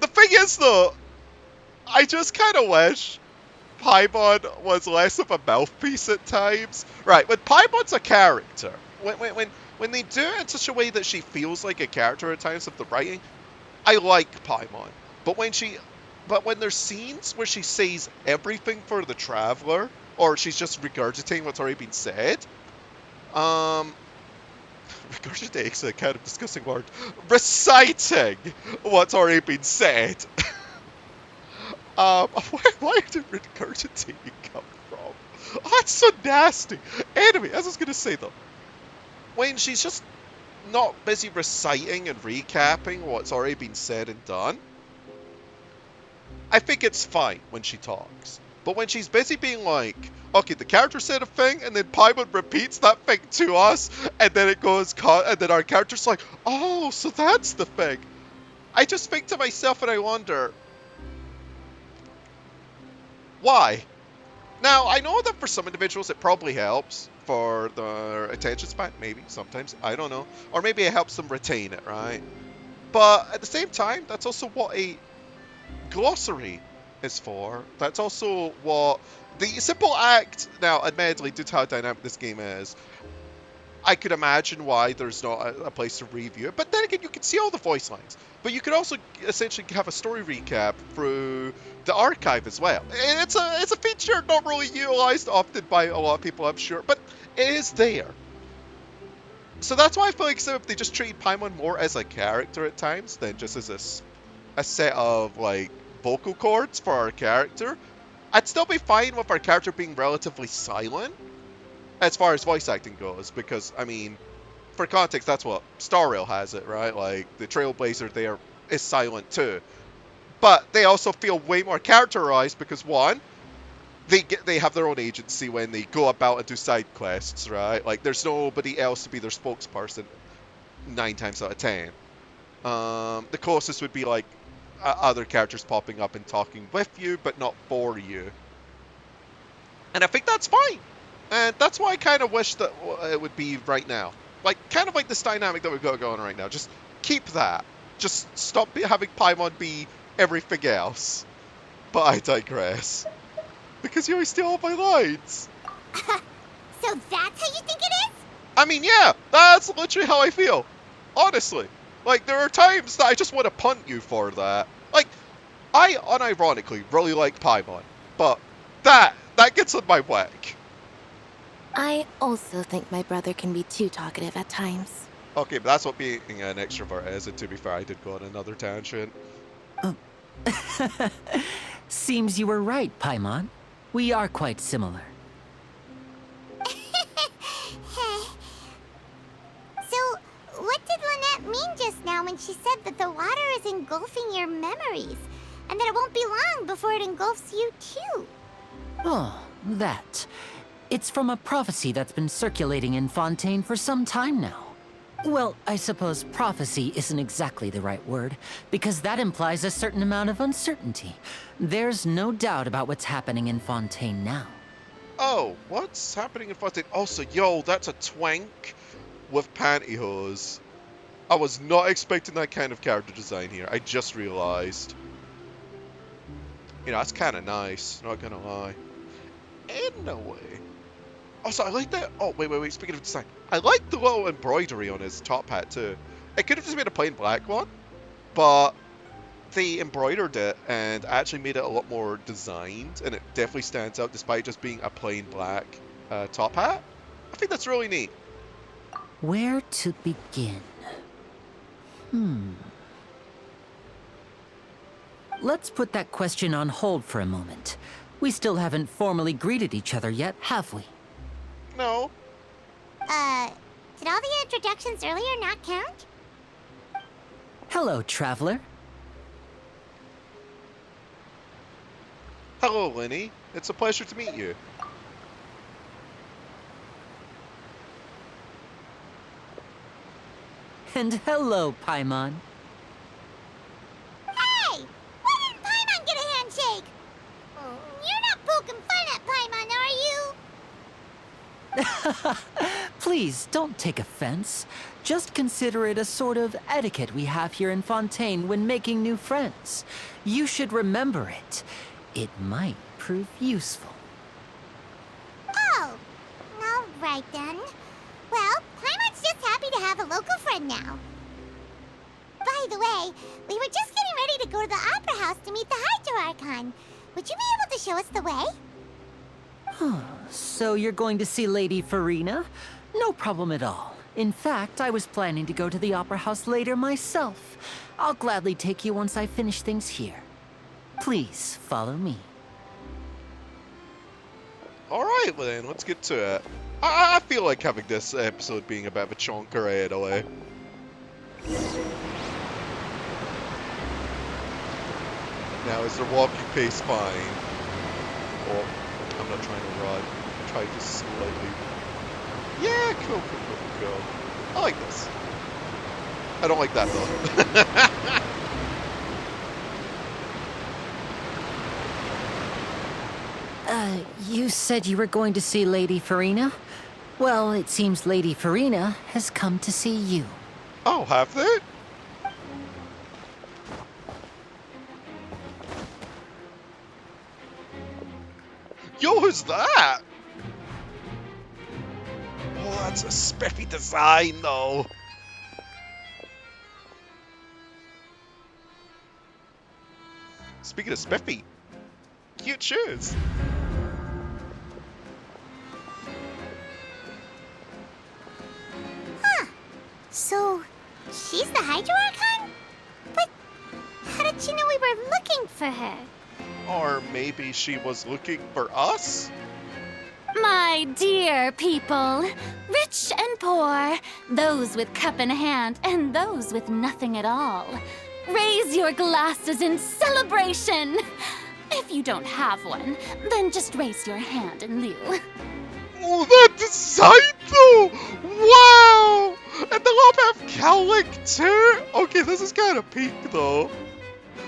The thing is, though, I just kind of wish Paimon was less of a mouthpiece at times. Right, when Paimon's a character, when they do it in such a way that she feels like a character at times of the writing, I like Paimon. But when there's scenes where she says everything for the Traveler, or she's just regurgitating what's already been said, regurgitating is a kind of disgusting word. Reciting what's already been said. Where did regurgitating come from? Oh, that's so nasty. Anyway, as I was gonna say though, when she's just not busy reciting and recapping what's already been said and done, I think it's fine when she talks. But when she's busy being like, okay, the character said a thing, and then Paimon repeats that thing to us, and then it goes, and then our character's like, oh, so that's the thing. I just think to myself and I wonder, why? Now, I know that for some individuals it probably helps for their attention span, maybe, sometimes, I don't know. Or maybe it helps them retain it, right? But at the same time, that's also what a glossary is for. That's also what the simple act, now admittedly due to how dynamic this game is, I could imagine why there's not a place to review it, but then again you can see all the voice lines. But you could also essentially have a story recap through the archive as well. And it's a feature not really utilized often by a lot of people, I'm sure, but it is there. So that's why I feel like if they just treated Paimon more as a character at times than just as a set of like vocal cords for our character, I'd still be fine with our character being relatively silent as far as voice acting goes, because I mean, for context, that's what Star Rail has it, right? Like the Trailblazer there is silent too, but they also feel way more characterized because one, they have their own agency when they go about and do side quests, right? Like there's nobody else to be their spokesperson 9 times out of 10. The closest would be like other characters popping up and talking with you, but not for you. And I think that's fine. And that's why I kind of wish that it would be right now. Like, kind of like this dynamic that we've got going right now. Just keep that. Just stop having Paimon be everything else. But I digress. Because you always steal all my lines. So that's how you think it is? I mean, yeah, that's literally how I feel. Honestly. Like, there are times that I just want to punt you for that. Like, I unironically really like Paimon. But that gets on my whack. I also think my brother can be too talkative at times. Okay, but that's what being an extrovert is, and to be fair, I did go on another tangent. Seems you were right, Paimon. We are quite similar. engulfing your memories, and that it won't be long before it engulfs you too. Oh, that. It's from a prophecy that's been circulating in Fontaine for some time now. Well, I suppose prophecy isn't exactly the right word, because that implies a certain amount of uncertainty. There's no doubt about what's happening in Fontaine now. Oh, what's happening in Fontaine? Also, yo, that's a twank with pantyhose. I was not expecting that kind of character design here. I just realized. You know, that's kind of nice, not gonna lie. Anyway. Also, I like that. Oh, wait. Speaking of design, I like the little embroidery on his top hat, too. It could have just been a plain black one, but they embroidered it and actually made it a lot more designed, and it definitely stands out despite just being a plain black top hat. I think that's really neat. Where to begin? Let's put that question on hold for a moment. We still haven't formally greeted each other yet, have we? No. Did all the introductions earlier not count? Hello, traveler. Hello, Lenny. It's a pleasure to meet you. And hello, Paimon. Hey! Why didn't Paimon get a handshake? You're not poking fun at Paimon, are you? Please, don't take offense. Just consider it a sort of etiquette we have here in Fontaine when making new friends. You should remember it. It might prove useful. Oh, all right then. Well, Paimon's just happy to have a local friend now. By the way, we were just getting ready to go to the Opera House to meet the Hydro-Archon. Would you be able to show us the way? So you're going to see Lady Farina? No problem at all. In fact, I was planning to go to the Opera House later myself. I'll gladly take you once I finish things here. Please, follow me. Alright, well then, let's get to it. I feel like having this episode being a bit of a chonker right away. Now, is their walking pace fine? Oh, I'm not trying to run. Try just slightly. Yeah, cool. I like this. I don't like that though. You said you were going to see Lady Farina? Well, it seems Lady Farina has come to see you. Oh, have they? Yo, who's that? Oh, that's a spiffy design, though. Speaking of spiffy, cute shoes. Huh. So, she's the Hydro-Archon? But how did she know we were looking for her? Or maybe she was looking for us? My dear people, rich and poor, those with cup in hand and those with nothing at all, raise your glasses in celebration. If you don't have one, then just raise your hand in lieu. Oh, that design though! Wow! And the love have cowlick too? Okay, this is kind of peak though.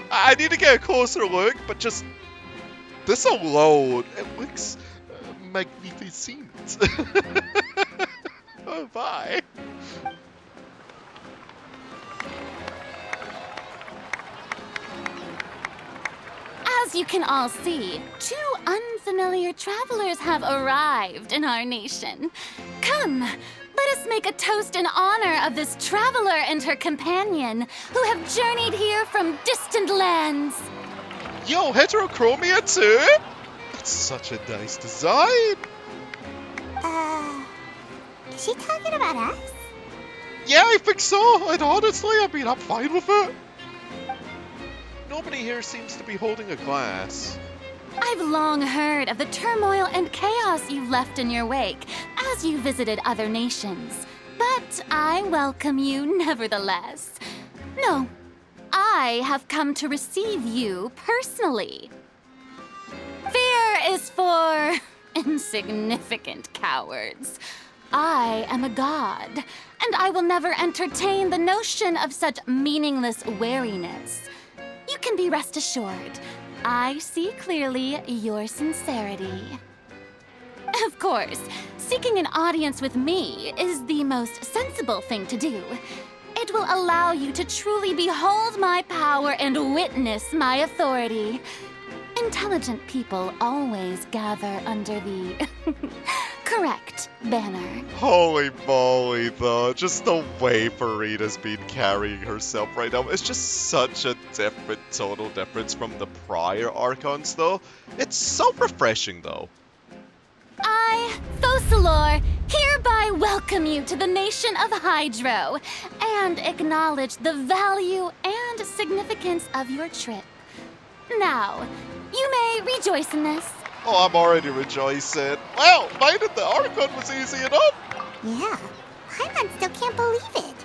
I need to get a closer look, but just this alone, it looks magnificent. Oh, bye. As you can all see, two unfamiliar travelers have arrived in our nation. Come, let us make a toast in honor of this traveler and her companion who have journeyed here from distant lands. Yo, heterochromia too? That's such a nice design. Is she talking about us? Yeah, I think so. And honestly, I mean, I'm fine with it. Nobody here seems to be holding a glass. I've long heard of the turmoil and chaos you've left in your wake as you visited other nations. But I welcome you nevertheless. No, I have come to receive you personally. Fear is for insignificant cowards. I am a god, and I will never entertain the notion of such meaningless wariness. You can be rest assured, I see clearly your sincerity. Of course, seeking an audience with me is the most sensible thing to do. It will allow you to truly behold my power and witness my authority. Intelligent people always gather under the correct banner. Holy moly, though. Just the way Farina's been carrying herself right now. It's just such a different, total difference from the prior Archons, though. It's so refreshing, though. I, Focalor, hereby welcome you to the nation of Hydro and acknowledge the value and significance of your trip. Now, you may rejoice in this. Oh, I'm already rejoicing. Wow, finding the Archon was easy enough. Yeah, Paimon still can't believe it.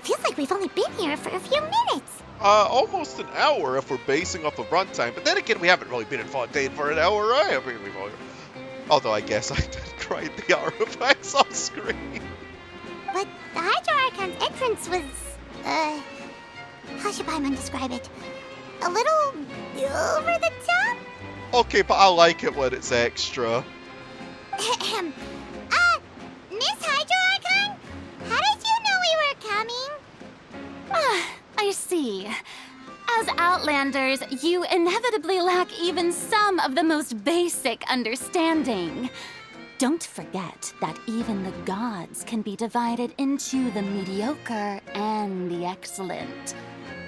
Feels like we've only been here for a few minutes. Almost an hour if we're basing off of runtime. But then again, we haven't really been in Fontaine for an hour, right? I mean, although I guess I did grind the artifacts off screen. But the Hydro Archon's entrance was, how should Paimon describe it? A little over the top? Okay, but I like it when it's extra. Miss Hydro Archon? How did you know we were coming? I see. As Outlanders, you inevitably lack even some of the most basic understanding. Don't forget that even the gods can be divided into the mediocre and the excellent.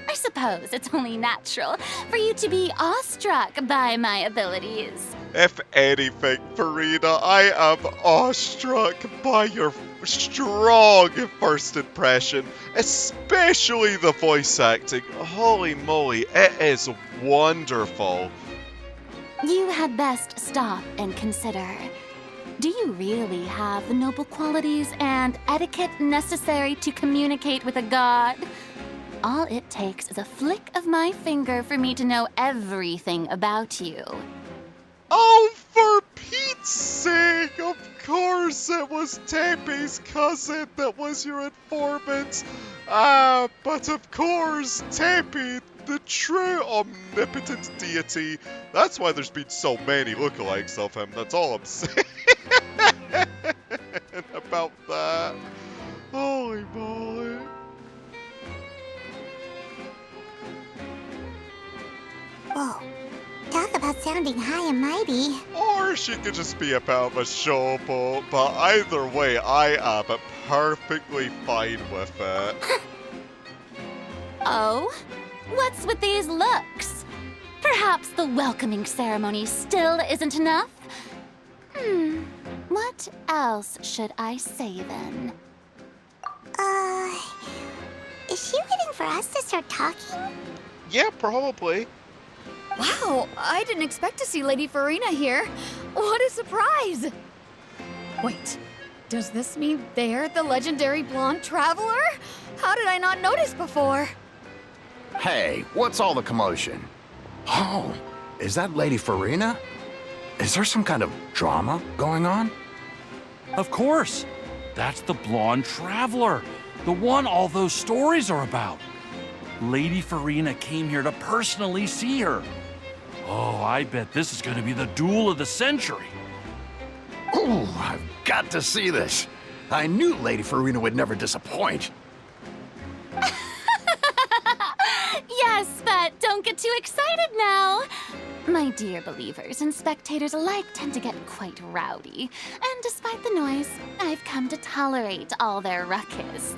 I suppose it's only natural for you to be awestruck by my abilities. If anything, Farina, I am awestruck by your strong first impression, especially the voice acting. Holy moly, it is wonderful. You had best stop and consider. Do you really have the noble qualities and etiquette necessary to communicate with a god? All it takes is a flick of my finger for me to know everything about you. Oh, for Pete's sake! Of course it was Tempe's cousin that was your informant. But of course, Tempe, the true omnipotent deity. That's why there's been so many lookalikes of him. That's all I'm saying about that. Holy moly. Whoa, talk about sounding high and mighty. Or she could just be a bit of a showboat, but either way, I am perfectly fine with it. Oh? What's with these looks? Perhaps the welcoming ceremony still isn't enough? What else should I say then? Is she waiting for us to start talking? Yeah, probably. Wow, I didn't expect to see Lady Farina here. What a surprise! Wait, does this mean they're the legendary blonde traveler? How did I not notice before? Hey, what's all the commotion? Oh, is that Lady Farina? Is there some kind of drama going on? Of course. That's the blonde traveler, the one all those stories are about. Lady Farina came here to personally see her. Oh, I bet this is going to be the duel of the century. Ooh, I've got to see this. I knew Lady Farina would never disappoint. Yes, but don't get too excited now. My dear believers and spectators alike tend to get quite rowdy, and despite the noise, I've come to tolerate all their ruckus.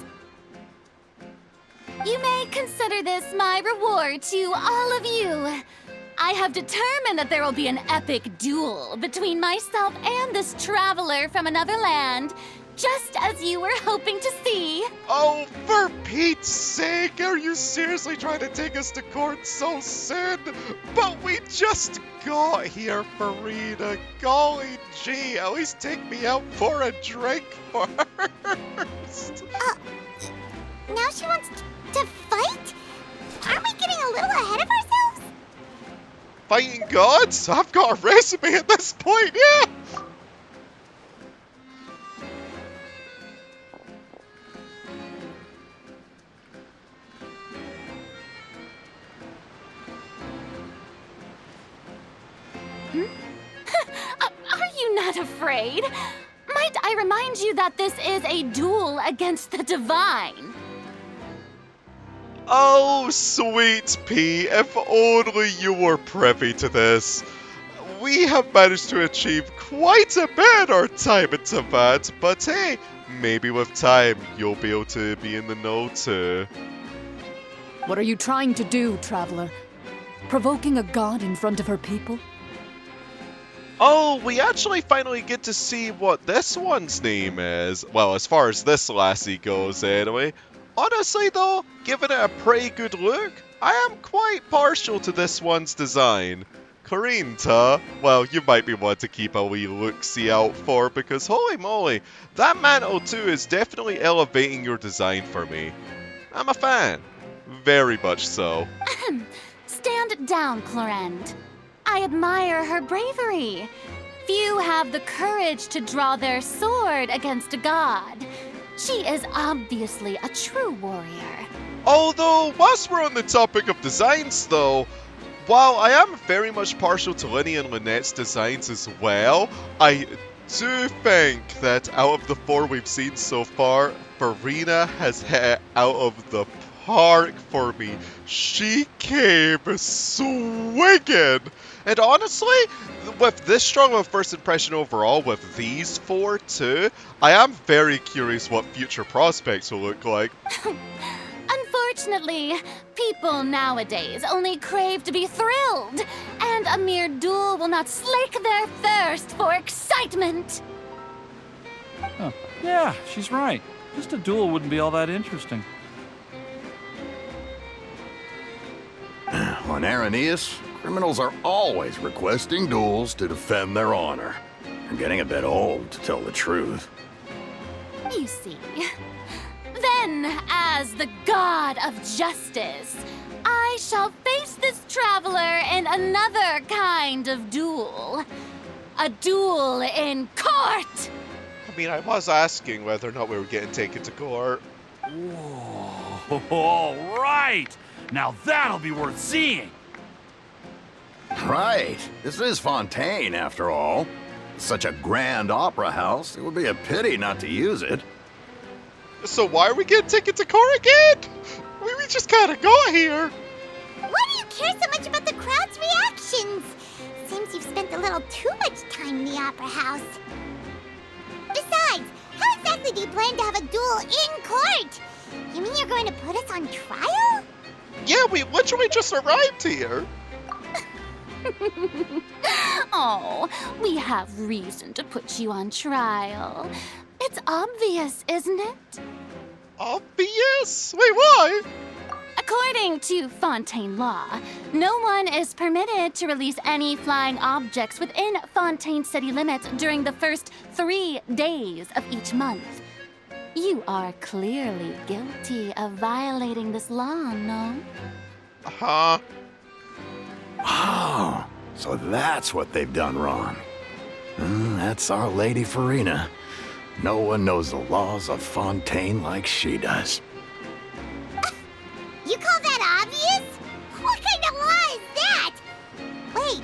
You may consider this my reward to all of you. I have determined that there will be an epic duel between myself and this traveler from another land, just as you were hoping to see. Oh, for Pete's sake, are you seriously trying to take us to court so soon? But we just got here, Farina. Golly gee, at least take me out for a drink first. Now she wants to fight? Aren't we getting a little ahead of ourselves? Fighting gods? I've got a resume at this point, yeah! Are you not afraid? Might I remind you that this is a duel against the divine? Oh, sweet pea, if only you were privy to this. We have managed to achieve quite a bit our time in Tavad, but hey, maybe with time you'll be able to be in the know too. What are you trying to do, traveler? Provoking a god in front of her people? Oh, we actually finally get to see what this one's name is. Well, as far as this lassie goes, anyway. Honestly, though, giving it a pretty good look, I am quite partial to this one's design. Corinta, well, you might be one to keep a wee look-see out for, because holy moly, that mantle too is definitely elevating your design for me. I'm a fan. Very much so. Stand down, Clorend. I admire her bravery. Few have the courage to draw their sword against a god. She is obviously a true warrior. Although, whilst we're on the topic of designs though, while I am very much partial to Linny and Lynette's designs as well, I do think that out of the four we've seen so far, Farina has hit it out of the park for me. She came swinging. And honestly, with this strong of a first impression overall, with these four too, I am very curious what future prospects will look like. Unfortunately, people nowadays only crave to be thrilled, and a mere duel will not slake their thirst for excitement. Oh, yeah, she's right. Just a duel wouldn't be all that interesting. On Araneus, criminals are always requesting duels to defend their honor. I'm getting a bit old, to tell the truth. You see. Then, as the god of justice, I shall face this traveler in another kind of duel. A duel in court! I mean, I was asking whether or not we were getting taken to court. Whoa, all right! Now that'll be worth seeing! Right. This is Fontaine, after all. Such a grand opera house, it would be a pity not to use it. So why are we getting taken to court again? We just kinda got here. Why do you care so much about the crowd's reactions? Seems you've spent a little too much time in the opera house. Besides, how exactly do you plan to have a duel in court? You mean you're going to put us on trial? Yeah, we literally just arrived here. Oh, we have reason to put you on trial. It's obvious, isn't it? Obvious? Wait, why? According to Fontaine law, no one is permitted to release any flying objects within Fontaine city limits during the first 3 days of each month. You are clearly guilty of violating this law, no? Huh? Oh, so that's what they've done wrong. That's Our Lady Farina. No one knows the laws of Fontaine like she does. You call that obvious? What kind of law is that? Wait,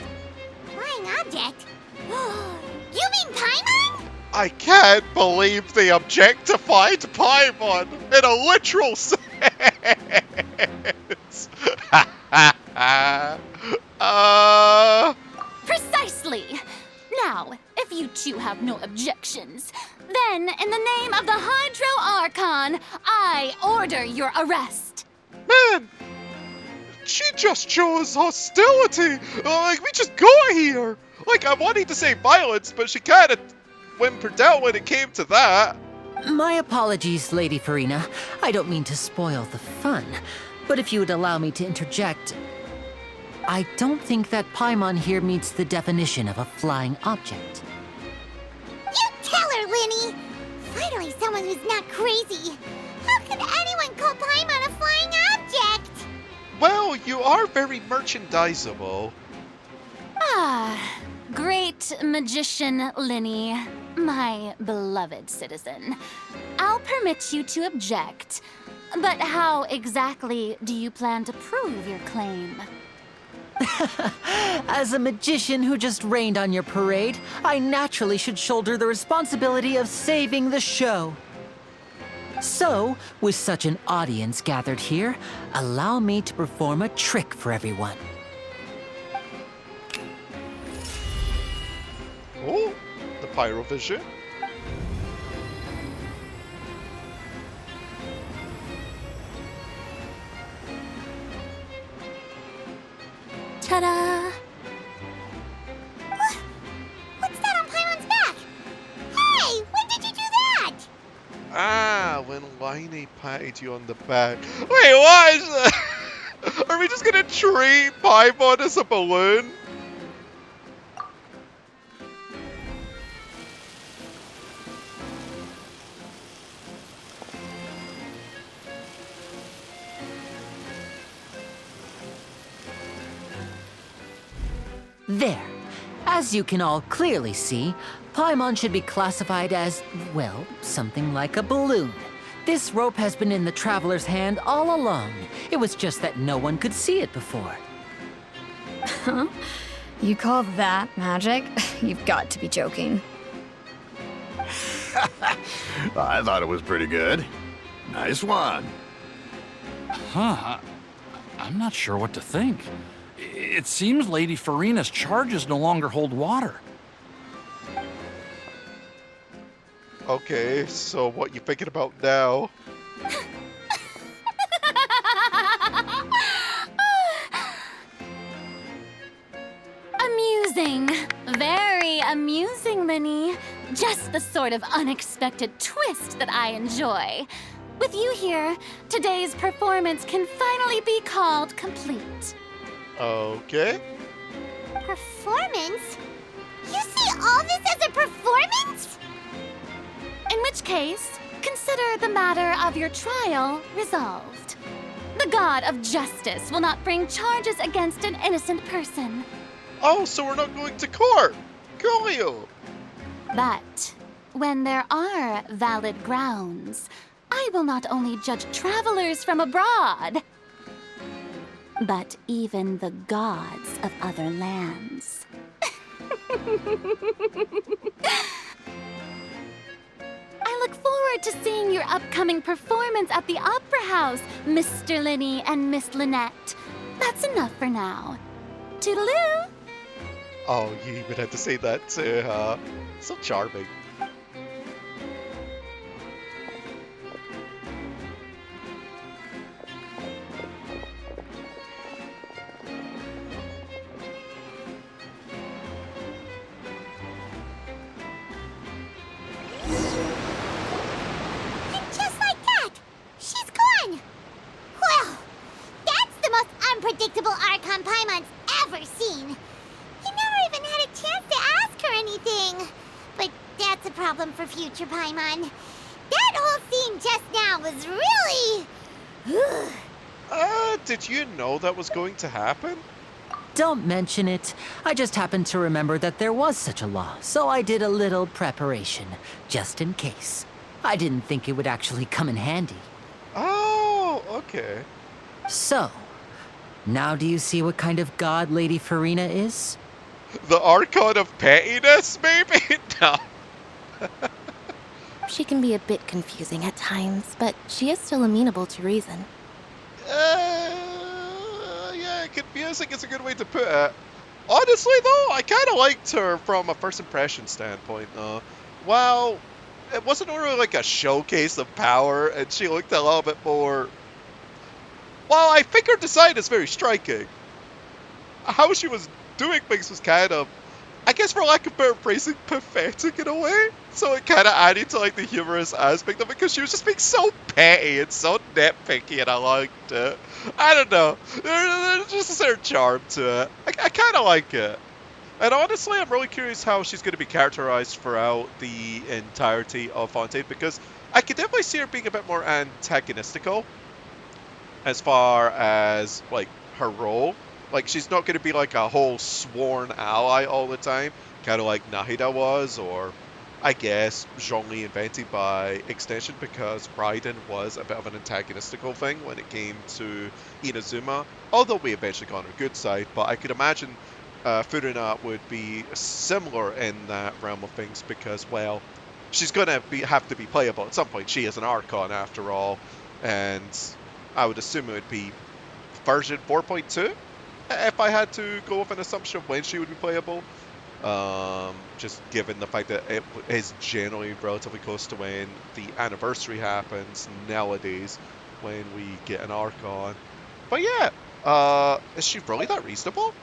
flying object? You mean Paimon? I can't believe they objectified Paimon in a literal sense. Precisely! Now, if you two have no objections, then in the name of the Hydro Archon, I order your arrest. Man, she just chose hostility. Like, we just got here. Like, I wanted to say violence, but she kind of whimpered out when it came to that. My apologies, Lady Farina. I don't mean to spoil the fun. But if you would allow me to interject, I don't think that Paimon here meets the definition of a flying object. You tell her, Linny! Finally someone who's not crazy. How could anyone call Paimon a flying object? Well, you are very merchandisable. Ah, great magician Linny, my beloved citizen. I'll permit you to object, but how exactly do you plan to prove your claim? As a magician who just rained on your parade, I naturally should shoulder the responsibility of saving the show. So, with such an audience gathered here, allow me to perform a trick for everyone. Oh, the Pyrovision. Ta-da! What's that on Paimon's back? Hey, when did you do that? Ah, when Whiny patted you on the back. Wait, what is that? Are we just gonna treat Paimon as a balloon? There. As you can all clearly see, Paimon should be classified as, well, something like a balloon. This rope has been in the Traveler's hand all along. It was just that no one could see it before. Huh? You call that magic? You've got to be joking. I thought it was pretty good. Nice one. Huh. I'm not sure what to think. It seems Lady Farina's charges no longer hold water. Okay, so what you thinking about now? Amusing. Very amusing, Linny. Just the sort of unexpected twist that I enjoy. With you here, today's performance can finally be called complete. Okay. Performance? You see all this as a performance? In which case, consider the matter of your trial resolved. The god of justice will not bring charges against an innocent person. Oh, so we're not going to court. Coolio. But when there are valid grounds, I will not only judge travelers from abroad, but even the gods of other lands. I look forward to seeing your upcoming performance at the Opera House, Mr. Linny and Miss Lynette. That's enough for now. Toodaloo! Oh, you even had to say that too, huh? So charming. And just like that, she's gone. Well, that's the most unpredictable Archon Paimon's ever seen. He never even had a chance to ask her anything. But that's a problem for future Paimon. That whole scene just now was really... Did you know that was going to happen? Don't mention it. I just happened to remember that there was such a law, so I did a little preparation, just in case. I didn't think it would actually come in handy. Oh, okay. So, now do you see what kind of god Lady Farina is? The Archon of Pettiness, maybe? No. She can be a bit confusing at times, but she is still amenable to reason. Yeah, confusing is a good way to put it. Honestly, though, I kind of liked her from a first impression standpoint, though. Well, it wasn't really like a showcase of power, and she looked a little bit more... Well, I think her design is very striking. How she was doing things was kind of, I guess for lack of better phrasing, pathetic in a way. So it kind of added to like the humorous aspect of it, because she was just being so petty and so nitpicky, and I liked it. I don't know. There's just a certain charm to it. I kind of like it. And honestly, I'm really curious how she's going to be characterized throughout the entirety of Fontaine, because I could definitely see her being a bit more antagonistical. as far as like her role. Like she's not going to be like a whole sworn ally all the time, kind of like Nahida was, or I guess Zhongli invented by extension, because Raiden was a bit of an antagonistical thing when it came to Inazuma. Although we eventually got on her good side, but I could imagine Furina would be similar in that realm of things because, well, she's gonna have to be playable at some point. She is an Archon after all, and I would assume it would be version 4.2 if I had to go with an assumption of when she would be playable. Just given the fact that it is generally relatively close to when the anniversary happens nowadays, when we get an Archon. But yeah, is she really that reasonable?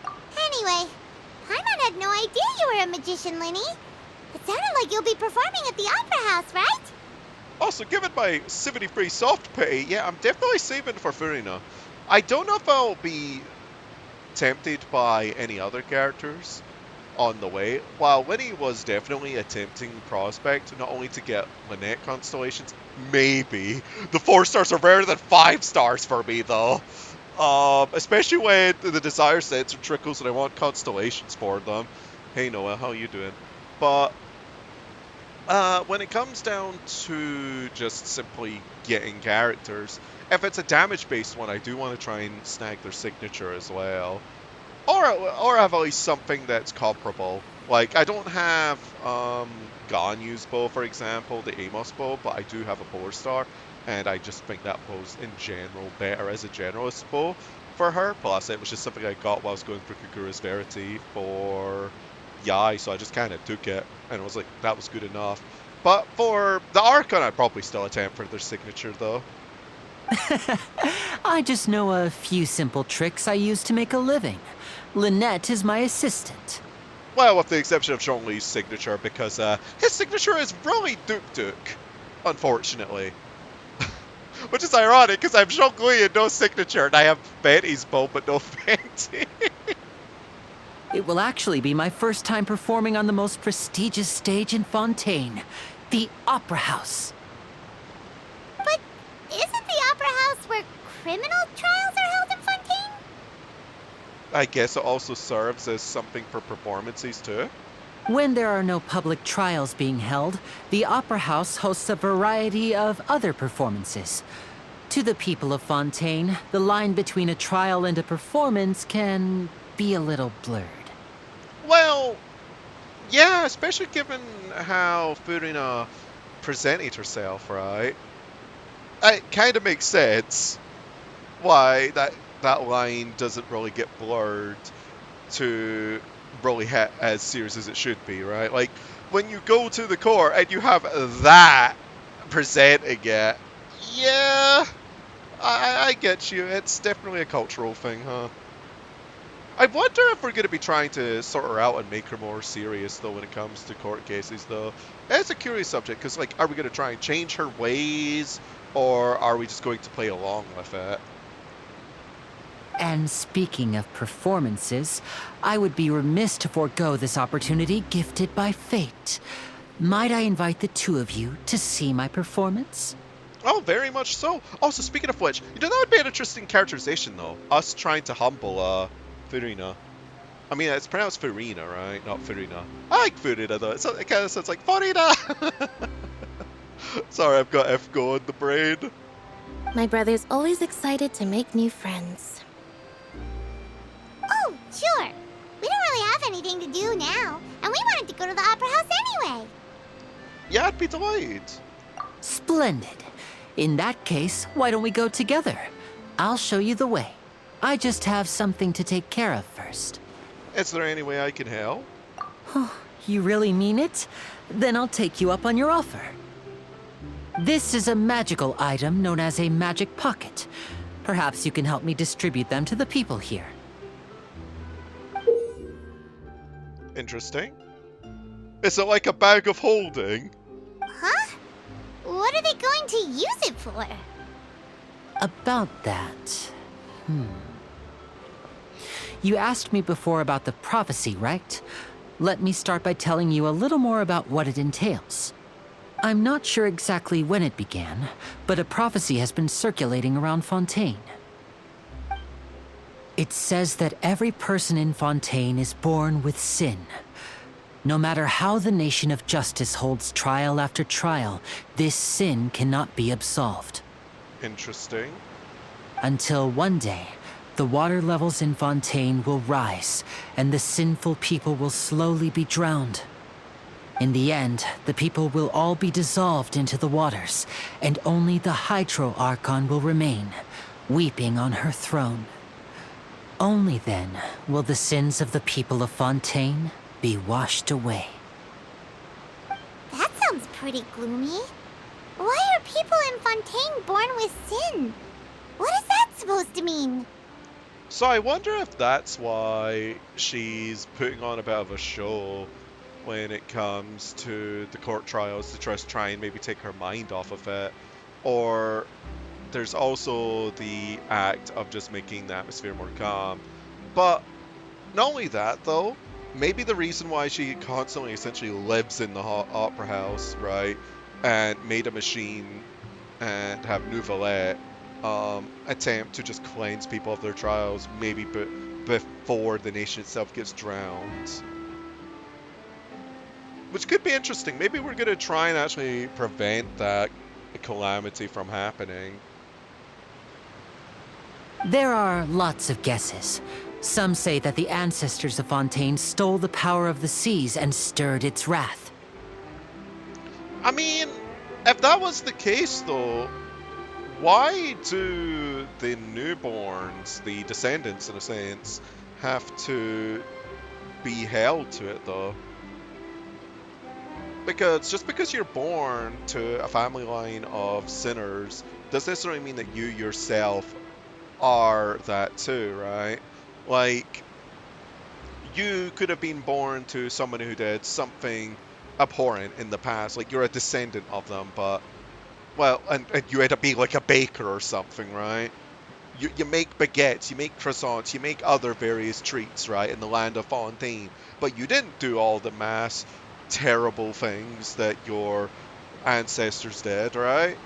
Anyway, Paimon had no idea you were a magician, Linny. It sounded like you'll be performing at the Opera House, right? Also, given my 73 soft pity, yeah, I'm definitely saving for Furina. I don't know if I'll be tempted by any other characters on the way. While Winnie was definitely a tempting prospect, not only to get Lynette constellations, maybe. The 4 stars are rarer than 5 stars for me, though. Especially when the desire sensor trickles and I want constellations for them. Hey Noah, how you doing? But when it comes down to just simply getting characters, if it's a damage-based one, I do want to try and snag their signature as well. Or have at least something that's comparable. Like, I don't have Ganyu's bow, for example, the Amos bow, but I do have a Polar Star, and I just think that bow's in general better as a generalist bow for her. Plus, it was just something I got while I was going through Kagura's Verity for Yai, so I just kind of took it, and was like, that was good enough. But for the Archon, I'd probably still attempt for their signature, though. I just know a few simple tricks I use to make a living. Lynette is my assistant. Well, with the exception of Zhongli's signature, because his signature is really Duke, unfortunately. Which is ironic, because I'm Zhongli and no signature, and I have Betty's bow, but no Fenty. It will actually be my first time performing on the most prestigious stage in Fontaine, the Opera House. But isn't the Opera House where criminal trials are held in Fontaine? I guess it also serves as something for performances, too. When there are no public trials being held, the Opera House hosts a variety of other performances. To the people of Fontaine, the line between a trial and a performance can be a little blurred. Well, yeah, especially given how Furina presented herself, right? It kind of makes sense why that line doesn't really get blurred to really hit as serious as it should be, right? Like, when you go to the court and you have that presenting it, yeah, I get you. It's definitely a cultural thing, huh? I wonder if we're going to be trying to sort her out and make her more serious, though, when it comes to court cases, though. It's a curious subject, because, like, are we going to try and change her ways, or are we just going to play along with it? And speaking of performances, I would be remiss to forego this opportunity gifted by fate. Might I invite the two of you to see my performance? Oh, very much so. Also, speaking of which, you know, that would be an interesting characterization, though. Us trying to humble, Furina. I mean, it's pronounced Furina, right? Not Furina. I like Furina, though. It kind of sounds like Furina! Sorry, I've got F-Go in the brain. My brother's always excited to make new friends. Oh, sure. We don't really have anything to do now, and we wanted to go to the Opera House anyway. Yeah, I'd be delighted. Splendid. In that case, why don't we go together? I'll show you the way. I just have something to take care of first. Is there any way I can help? You really mean it? Then I'll take you up on your offer. This is a magical item known as a magic pocket. Perhaps you can help me distribute them to the people here. Interesting. Is it like a bag of holding? Huh? What are they going to use it for? About that... You asked me before about the prophecy, right? Let me start by telling you a little more about what it entails. I'm not sure exactly when it began, but a prophecy has been circulating around Fontaine. It says that every person in Fontaine is born with sin. No matter how the nation of justice holds trial after trial, this sin cannot be absolved. Interesting. Until one day, the water levels in Fontaine will rise, and the sinful people will slowly be drowned. In the end, the people will all be dissolved into the waters, and only the Hydro Archon will remain, weeping on her throne. Only then will the sins of the people of Fontaine be washed away. That sounds pretty gloomy. Why are people in Fontaine born with sin? What is that supposed to mean? So I wonder if that's why she's putting on a bit of a show when it comes to the court trials to try and maybe take her mind off of it. Or there's also the act of just making the atmosphere more calm. But not only that though, maybe the reason why she constantly essentially lives in the opera house, right, and made a machine and have Nouvellette attempt to just cleanse people of their trials, maybe before the nation itself gets drowned. Which could be interesting. Maybe we're going to try and actually prevent that calamity from happening. There are lots of guesses. Some say that the ancestors of Fontaine stole the power of the seas and stirred its wrath. I mean, if that was the case though, why do the newborns, the descendants in a sense, have to be held to it though? Because just because you're born to a family line of sinners doesn't necessarily mean that you yourself are that too, right? Like, you could have been born to someone who did something abhorrent in the past, like you're a descendant of them, but, well, and you end up being like a baker or something, right? You make baguettes, you make croissants, you make other various treats, right, in the land of Fontaine, but you didn't do all the mass terrible things that your ancestors did, right?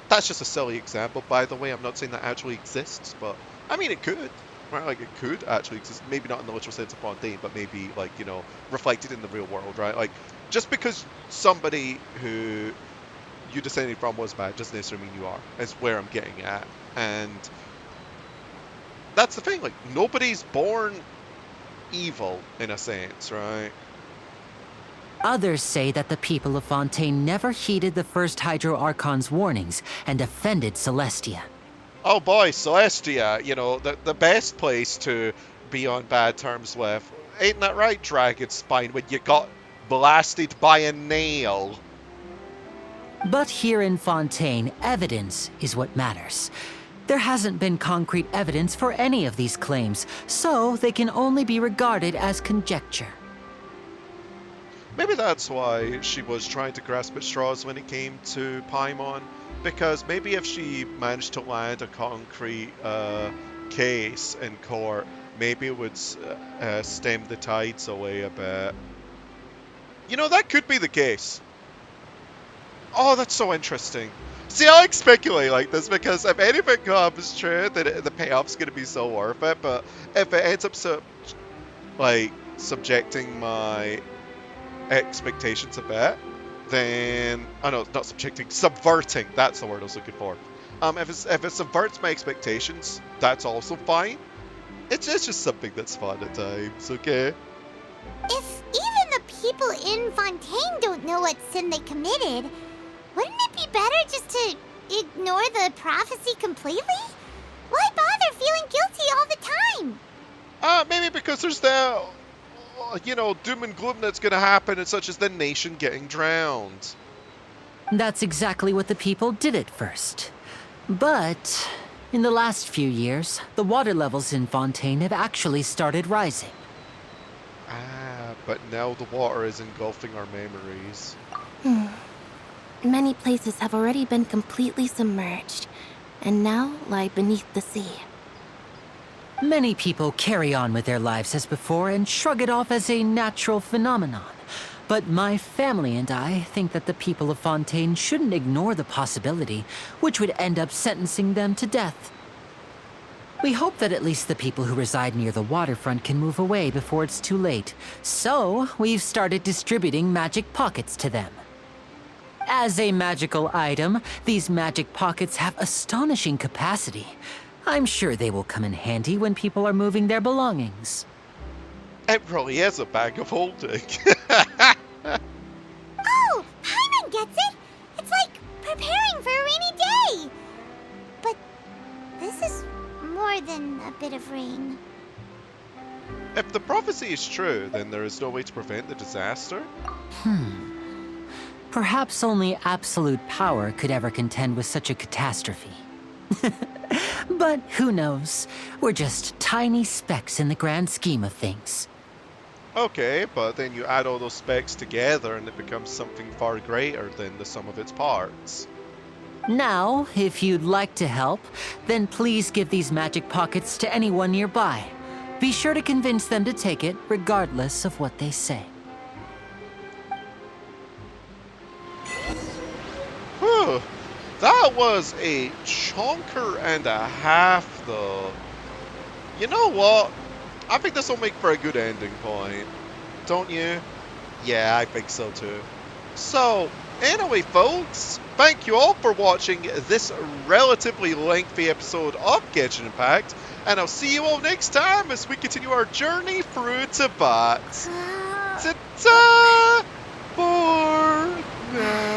That's just a silly example, by the way. I'm not saying that actually exists, but I mean it could, right? Like it could actually exist, maybe not in the literal sense of Fontaine, but maybe like, you know, reflected in the real world, right? Like just because somebody who you descended from was bad doesn't necessarily mean you are, is where I'm getting at. And that's the thing, like nobody's born evil in a sense, right? Others say that the people of Fontaine never heeded the first Hydro Archon's warnings and offended Celestia. Oh boy, Celestia, you know, the best place to be on bad terms with. Ain't that right, Dragonspine, when you got blasted by a nail? But here in Fontaine, evidence is what matters. There hasn't been concrete evidence for any of these claims, so they can only be regarded as conjecture. Maybe that's why she was trying to grasp at straws when it came to Paimon, because maybe if she managed to land a concrete case in court, maybe it would stem the tides away a bit. You know, that could be the case. Oh, that's so interesting. See, I like speculate like this because if anything comes true, then the payoff's going to be so worth it, but if it ends up subjecting my expectations a bit, then not subjecting, subverting, that's the word I was looking for. If it subverts my expectations, that's also fine. It's just something that's fun at times, okay? If even the people in Fontaine don't know what sin they committed, wouldn't it be better just to ignore the prophecy completely? Why bother feeling guilty all the time? Maybe because there's the doom and gloom that's going to happen, and such as the nation getting drowned. That's exactly what the people did at first. But in the last few years, the water levels in Fontaine have actually started rising. But now the water is engulfing our memories. Many places have already been completely submerged, and now lie beneath the sea. Many people carry on with their lives as before and shrug it off as a natural phenomenon. but my family and I think that the people of Fontaine shouldn't ignore the possibility, which would end up sentencing them to death. We hope that at least the people who reside near the waterfront can move away before it's too late, so we've started distributing magic pockets to them. As a magical item, these magic pockets have astonishing capacity. I'm sure they will come in handy when people are moving their belongings. It really is a bag of holding. Oh, Paimon gets it! It's like preparing for a rainy day! But this is more than a bit of rain. If the prophecy is true, then there is no way to prevent the disaster? Perhaps only absolute power could ever contend with such a catastrophe. But who knows? We're just tiny specks in the grand scheme of things. Okay, but then you add all those specs together and it becomes something far greater than the sum of its parts. Now, if you'd like to help, then please give these magic pockets to anyone nearby. Be sure to convince them to take it, regardless of what they say. Whew, that was a chonker and a half, though. You know what? I think this will make for a good ending point. Don't you? Yeah, I think so too. So, anyway, folks, thank you all for watching this relatively lengthy episode of Genshin Impact, and I'll see you all next time as we continue our journey through Tibet. Ta-ta! For now.